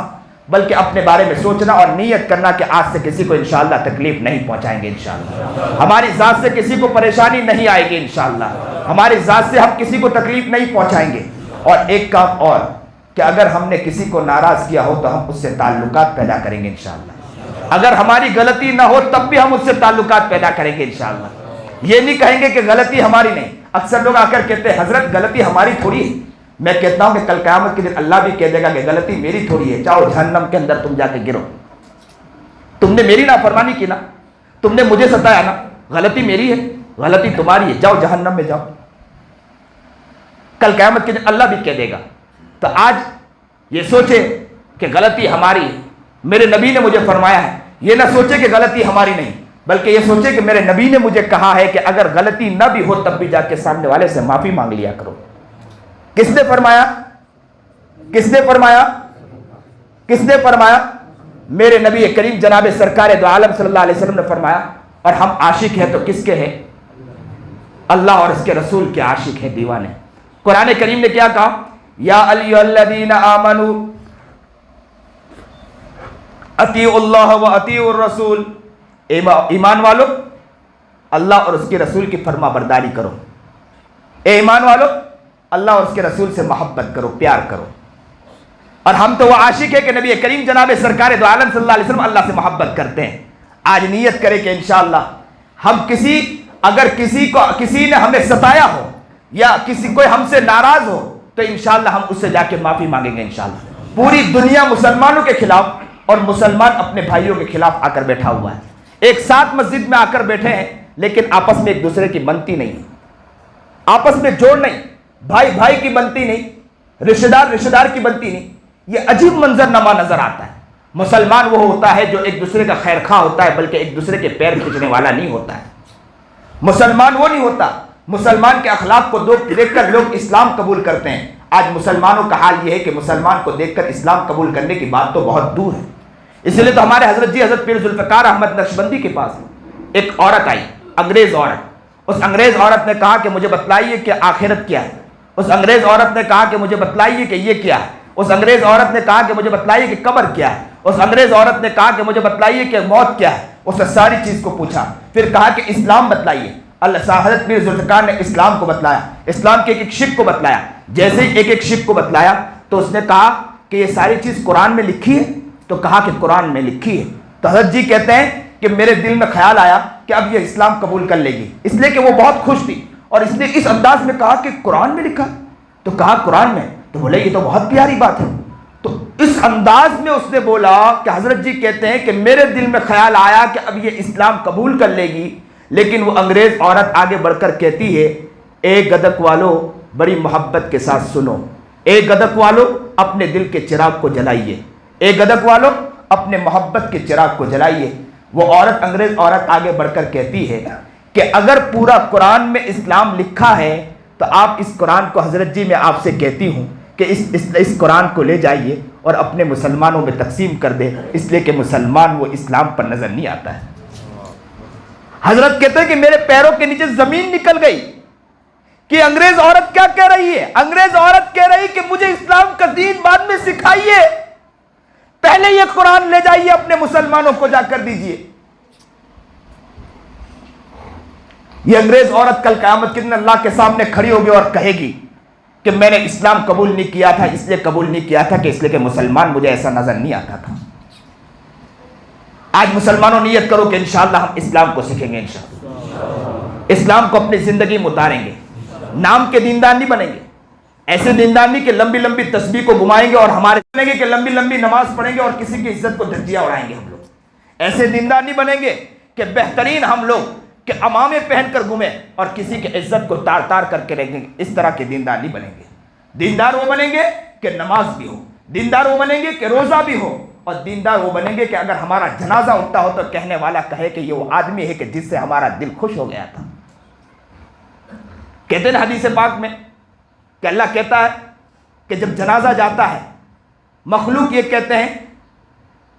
بلکہ اپنے بارے میں سوچنا اور نیت کرنا کہ آج سے کسی کو انشاءاللہ تکلیف نہیں پہنچائیں گے انشاءاللہ. ہماری ذات سے کسی کو پریشانی نہیں آئے گی انشاءاللہ. ہماری ذات سے ہم کسی کو تکلیف نہیں پہنچائیں گے. اور ایک کام اور کہ اگر ہم نے کسی کو ناراض کیا ہو تو ہم اس سے تعلقات پیدا کریں گے انشاءاللہ. اگر ہماری غلطی نہ ہو تب بھی ہم اس سے تعلقات پیدا کریں گے انشاءاللہ. یہ نہیں کہیں گے کہ غلطی ہماری نہیں. اکثر لوگ آ کر کہتے ہیں حضرت غلطی ہماری تھوڑی ہے. میں کہتا ہوں کہ کل قیامت کے دن اللہ بھی کہہ دے گا کہ غلطی میری تھوڑی ہے, جاؤ جہنم کے اندر تم جا کے گرو. تم نے میری نافرمانی کی نا, تم نے مجھے ستایا نا, غلطی میری ہے, غلطی تمہاری ہے, جاؤ جہنم میں جاؤ. کل قیامت کے دن اللہ بھی کہہ دے گا. تو آج یہ سوچے کہ غلطی ہماری ہے, میرے نبی نے مجھے فرمایا ہے. یہ نہ سوچے کہ غلطی ہماری نہیں, بلکہ یہ سوچے کہ میرے نبی نے مجھے کہا ہے کہ اگر غلطی نہ بھی ہو تب بھی جا کے سامنے والے سے معافی مانگ لیا کرو. کس نے فرمایا؟ کس نے فرمایا؟ کس نے فرمایا؟ میرے نبی کریم جناب سرکار دو عالم صلی اللہ علیہ وسلم نے فرمایا. اور ہم عاشق ہیں تو کس کے ہیں؟ اللہ اور اس کے رسول کے عاشق ہیں, دیوانے. قرآن کریم نے کیا کہا؟ یا ایھا الذین آمنوا اطیعوا اللہ و اطیعوا الرسول. ایمان والو اللہ اور اس کے رسول کی فرما برداری کرو. اے ایمان والو اللہ اور اس کے رسول سے محبت کرو, پیار کرو. اور ہم تو وہ عاشق ہے کہ نبی کریم جناب سرکار دو عالم صلی اللہ علیہ وسلم اللہ سے محبت کرتے ہیں. آج نیت کرے کہ انشاءاللہ ہم اگر کسی نے ہمیں ستایا ہو یا کوئی ہم سے ناراض ہو تو انشاءاللہ ہم اس سے جا کے معافی مانگیں گے انشاءاللہ. پوری دنیا مسلمانوں کے خلاف اور مسلمان اپنے بھائیوں کے خلاف آ کر بیٹھا ہوا ہے. ایک ساتھ مسجد میں آ کر بیٹھے ہیں لیکن آپس میں ایک دوسرے کی بنتی نہیں, آپس میں جوڑ نہیں, بھائی بھائی کی بنتی نہیں, رشتہ دار کی بنتی نہیں. یہ عجیب منظر نما نظر آتا ہے. مسلمان وہ ہوتا ہے جو ایک دوسرے کا خیر خواہ ہوتا ہے, بلکہ ایک دوسرے کے پیر کھینچنے والا نہیں ہوتا ہے. مسلمان وہ نہیں ہوتا. مسلمان کے اخلاق کو دیکھ کر لوگ اسلام قبول کرتے ہیں. آج مسلمانوں کا حال یہ ہے کہ مسلمان کو دیکھ کر اسلام قبول کرنے کی بات تو بہت دور ہے. اس لیے تو ہمارے حضرت پیر ذوالفقار احمد نقشبندی کے پاس ایک عورت آئی, انگریز عورت. اس انگریز عورت نے کہا کہ مجھے بتلائیے کہ آخرت کیا ہے. اس انگریز عورت نے کہا کہ مجھے بتلائیے کہ یہ کیا ہے. اس انگریز عورت نے کہا کہ مجھے بتلائیے کہ قبر کیا ہے. اس انگریز عورت نے کہا کہ مجھے بتلائیے کہ موت کیا ہے. اس نے ساری چیز کو پوچھا, پھر کہا کہ اسلام بتلائیے. اللہ حضرت پیر ذوالفقار نے اسلام کو بتلایا, اسلام کے ایک شق کو بتلایا. جیسے ہی ایک شق کو بتلایا تو اس نے کہا کہ یہ ساری چیز قرآن میں لکھی ہے. تو کہا کہ قرآن میں لکھی ہے. تو حضرت جی کہتے ہیں کہ میرے دل میں خیال آیا کہ اب یہ اسلام قبول کر لے گی, اس لیے کہ وہ بہت خوش تھی. اور اس نے اس انداز میں کہا کہ قرآن میں لکھا. تو کہا قرآن میں, تو بولے یہ تو بہت پیاری بات ہے. تو اس انداز میں اس نے بولا کہ حضرت جی کہتے ہیں کہ میرے دل میں خیال آیا کہ اب یہ اسلام قبول کر لے گی. لیکن وہ انگریز عورت آگے بڑھ کر کہتی ہے, اے گدک والو بڑی محبت کے ساتھ سنو, اے گدک والو اپنے دل کے چراغ کو جلائیے, اے گدک والو اپنے محبت کے چراغ کو جلائیے. وہ عورت, انگریز عورت آگے بڑھ کر کہتی ہے کہ اگر پورا قرآن میں اسلام لکھا ہے تو آپ اس قرآن کو, حضرت جی میں آپ سے کہتی ہوں کہ اس قرآن کو لے جائیے اور اپنے مسلمانوں میں تقسیم کر دے, اس لیے کہ مسلمان وہ اسلام پر نظر نہیں آتا ہے. حضرت کہتے ہیں کہ میرے پیروں کے نیچے زمین نکل گئی کہ انگریز عورت کیا کہہ رہی ہے. انگریز عورت کہہ رہی کہ مجھے اسلام کا دین بعد میں سکھائیے, پہلے یہ قرآن لے جائیے اپنے مسلمانوں کو جا کر دیجئے. یہ انگریز عورت کل قیامت کے دن اللہ کے سامنے کھڑی ہوگی اور کہے گی کہ میں نے اسلام قبول نہیں کیا تھا, اس لیے قبول نہیں کیا تھا کہ اس لیے کہ مسلمان مجھے ایسا نظر نہیں آتا تھا. آج مسلمانوں نیت کرو کہ انشاءاللہ ہم اسلام کو سیکھیں گے, انشاءاللہ اسلام کو اپنی زندگی میں اتاریں گے. نام کے دیندار نہیں بنیں گے, ایسے دیندار نہیں کہ لمبی لمبی تسبیح کو گھمائیں گے اور ہمارے بنیں گے کہ لمبی لمبی نماز پڑھیں گے اور کسی کی عزت کو دھجیاں اڑائیں گے. ہم لوگ ایسے دیندار نہیں بنیں گے کہ بہترین ہم لوگ کہ امامے پہن کر گھومیں اور کسی کی عزت کو تار تار کر کے رکھیں گے. اس طرح کے دیندار نہیں بنیں گے. دیندار وہ بنیں گے کہ نماز بھی ہو, دیندار وہ بنیں گے کہ روزہ بھی ہو، اور دیندار وہ بنیں گے کہ اگر ہمارا جنازہ اٹھتا ہو تو کہنے والا کہے کہ یہ وہ آدمی ہے کہ جس سے ہمارا دل خوش ہو گیا تھا۔ کہتے ہیں حدیث پاک میں کہ اللہ کہتا ہے کہ جب جنازہ جاتا ہے، مخلوق یہ کہتے ہیں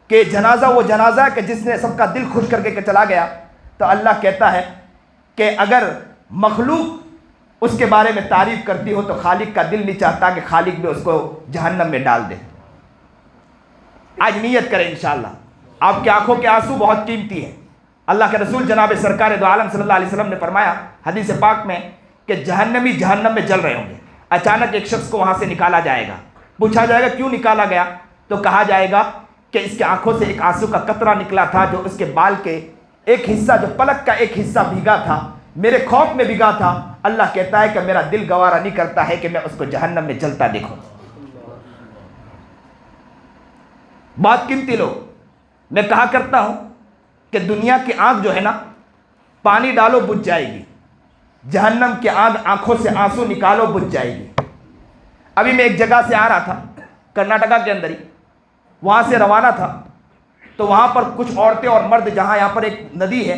کہ جنازہ وہ جنازہ ہے کہ جس نے سب کا دل خوش کر کے چلا گیا، تو اللہ کہتا ہے کہ اگر مخلوق اس کے بارے میں تعریف کرتی ہو تو خالق کا دل نہیں چاہتا کہ خالق بھی اس کو جہنم میں ڈال دے۔ آج نیت کریں انشاءاللہ، آپ کی آنکھوں کے آنسو بہت قیمتی ہیں۔ اللہ کے رسول جناب سرکار دو عالم صلی اللہ علیہ وسلم نے فرمایا حدیث پاک میں کہ جہنمی جہنم میں جل رہے ہوں گے، اچانک ایک شخص کو وہاں سے نکالا جائے گا، پوچھا جائے گا کیوں نکالا گیا، تو کہا جائے گا کہ اس کے آنکھوں سے ایک آنسو کا قطرہ نکلا تھا جو اس کے بال کے ایک حصہ، جو پلک کا ایک حصہ بھیگا تھا، میرے خوف میں بھیگا تھا۔ اللہ کہتا ہے کہ میرا دل گوارا نہیں کرتا ہے کہ میں اس کو جہنم میں جلتا دیکھوں۔ بات قیمتی لوگ، میں کہا کرتا ہوں کہ دنیا کی آنکھ جو ہے نا، پانی ڈالو بجھ جائے گی، جہنم کی آنکھ آنکھوں سے آنسو نکالو بجھ جائے گی۔ ابھی میں ایک جگہ سے آ رہا تھا کرناٹکا کے اندر ہی، وہاں سے روانہ تھا، تو وہاں پر کچھ عورتیں اور مرد، جہاں یہاں پر ایک ندی ہے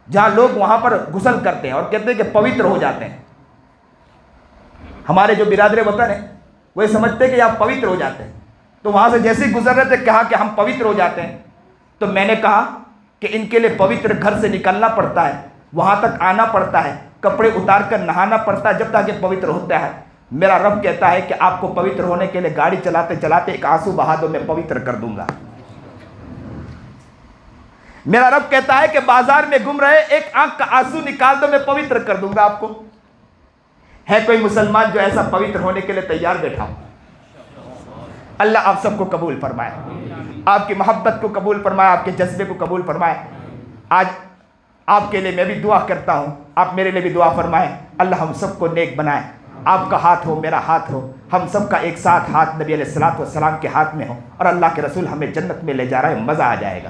جہاں لوگ وہاں پر غسل کرتے ہیں اور کہتے ہیں کہ پوتر ہو جاتے ہیں۔ ہمارے جو برادر وطن ہیں وہ یہ سمجھتے ہیں کہ آپ پوتر ہو جاتے ہیں، تو وہاں سے جیسے ہی گزر رہے تھے کہا کہ ہم پوتر ہو جاتے ہیں، تو میں نے کہا کہ ان کے لیے پوتر گھر سے نکلنا پڑتا ہے، وہاں تک آنا پڑتا ہے، کپڑے اتار کر نہانا پڑتا ہے جب تک کہ پوتر ہوتا ہے۔ میرا رب کہتا ہے کہ آپ کو پوتر ہونے کے لیے گاڑی چلاتے چلاتے ایک آنسو بہا دو، میں پوتر کر دوں گا۔ میرا رب کہتا ہے کہ بازار میں گم رہے ایک آنکھ کا آنسو نکال دو، میں پوتر کر دوں گا آپ کو۔ ہے کوئی مسلمان جو ایسا پوتر ہونے کے لیے تیار بیٹھا ہو؟ اللہ آپ سب کو قبول فرمائے، آپ کی محبت کو قبول فرمائے، آپ کے جذبے کو قبول فرمائے۔ آج آپ کے لیے میں بھی دعا کرتا ہوں، آپ میرے لیے بھی دعا فرمائیں، اللہ ہم سب کو نیک بنائے۔ آپ کا ہاتھ ہو، میرا ہاتھ ہو، ہم سب کا ایک ساتھ ہاتھ نبی علیہ الصلوۃ والسلام کے ہاتھ میں ہو، اور اللہ کے رسول ہمیں جنت میں لے جا رہا ہے، مزہ آ جائے گا۔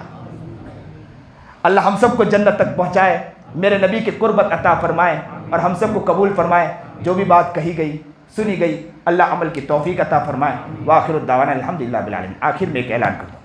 اللہ ہم سب کو جنت تک پہنچائے، میرے نبی کی قربت عطا فرمائے، اور ہم سب کو قبول فرمائے۔ جو بھی بات کہی گئی سنی گئی، اللہ عمل کی توفیق عطا فرمائے۔ وآخر الدعوانا الحمدللہ رب العالمین۔ آخر میں ایک اعلان کرتا ہوں،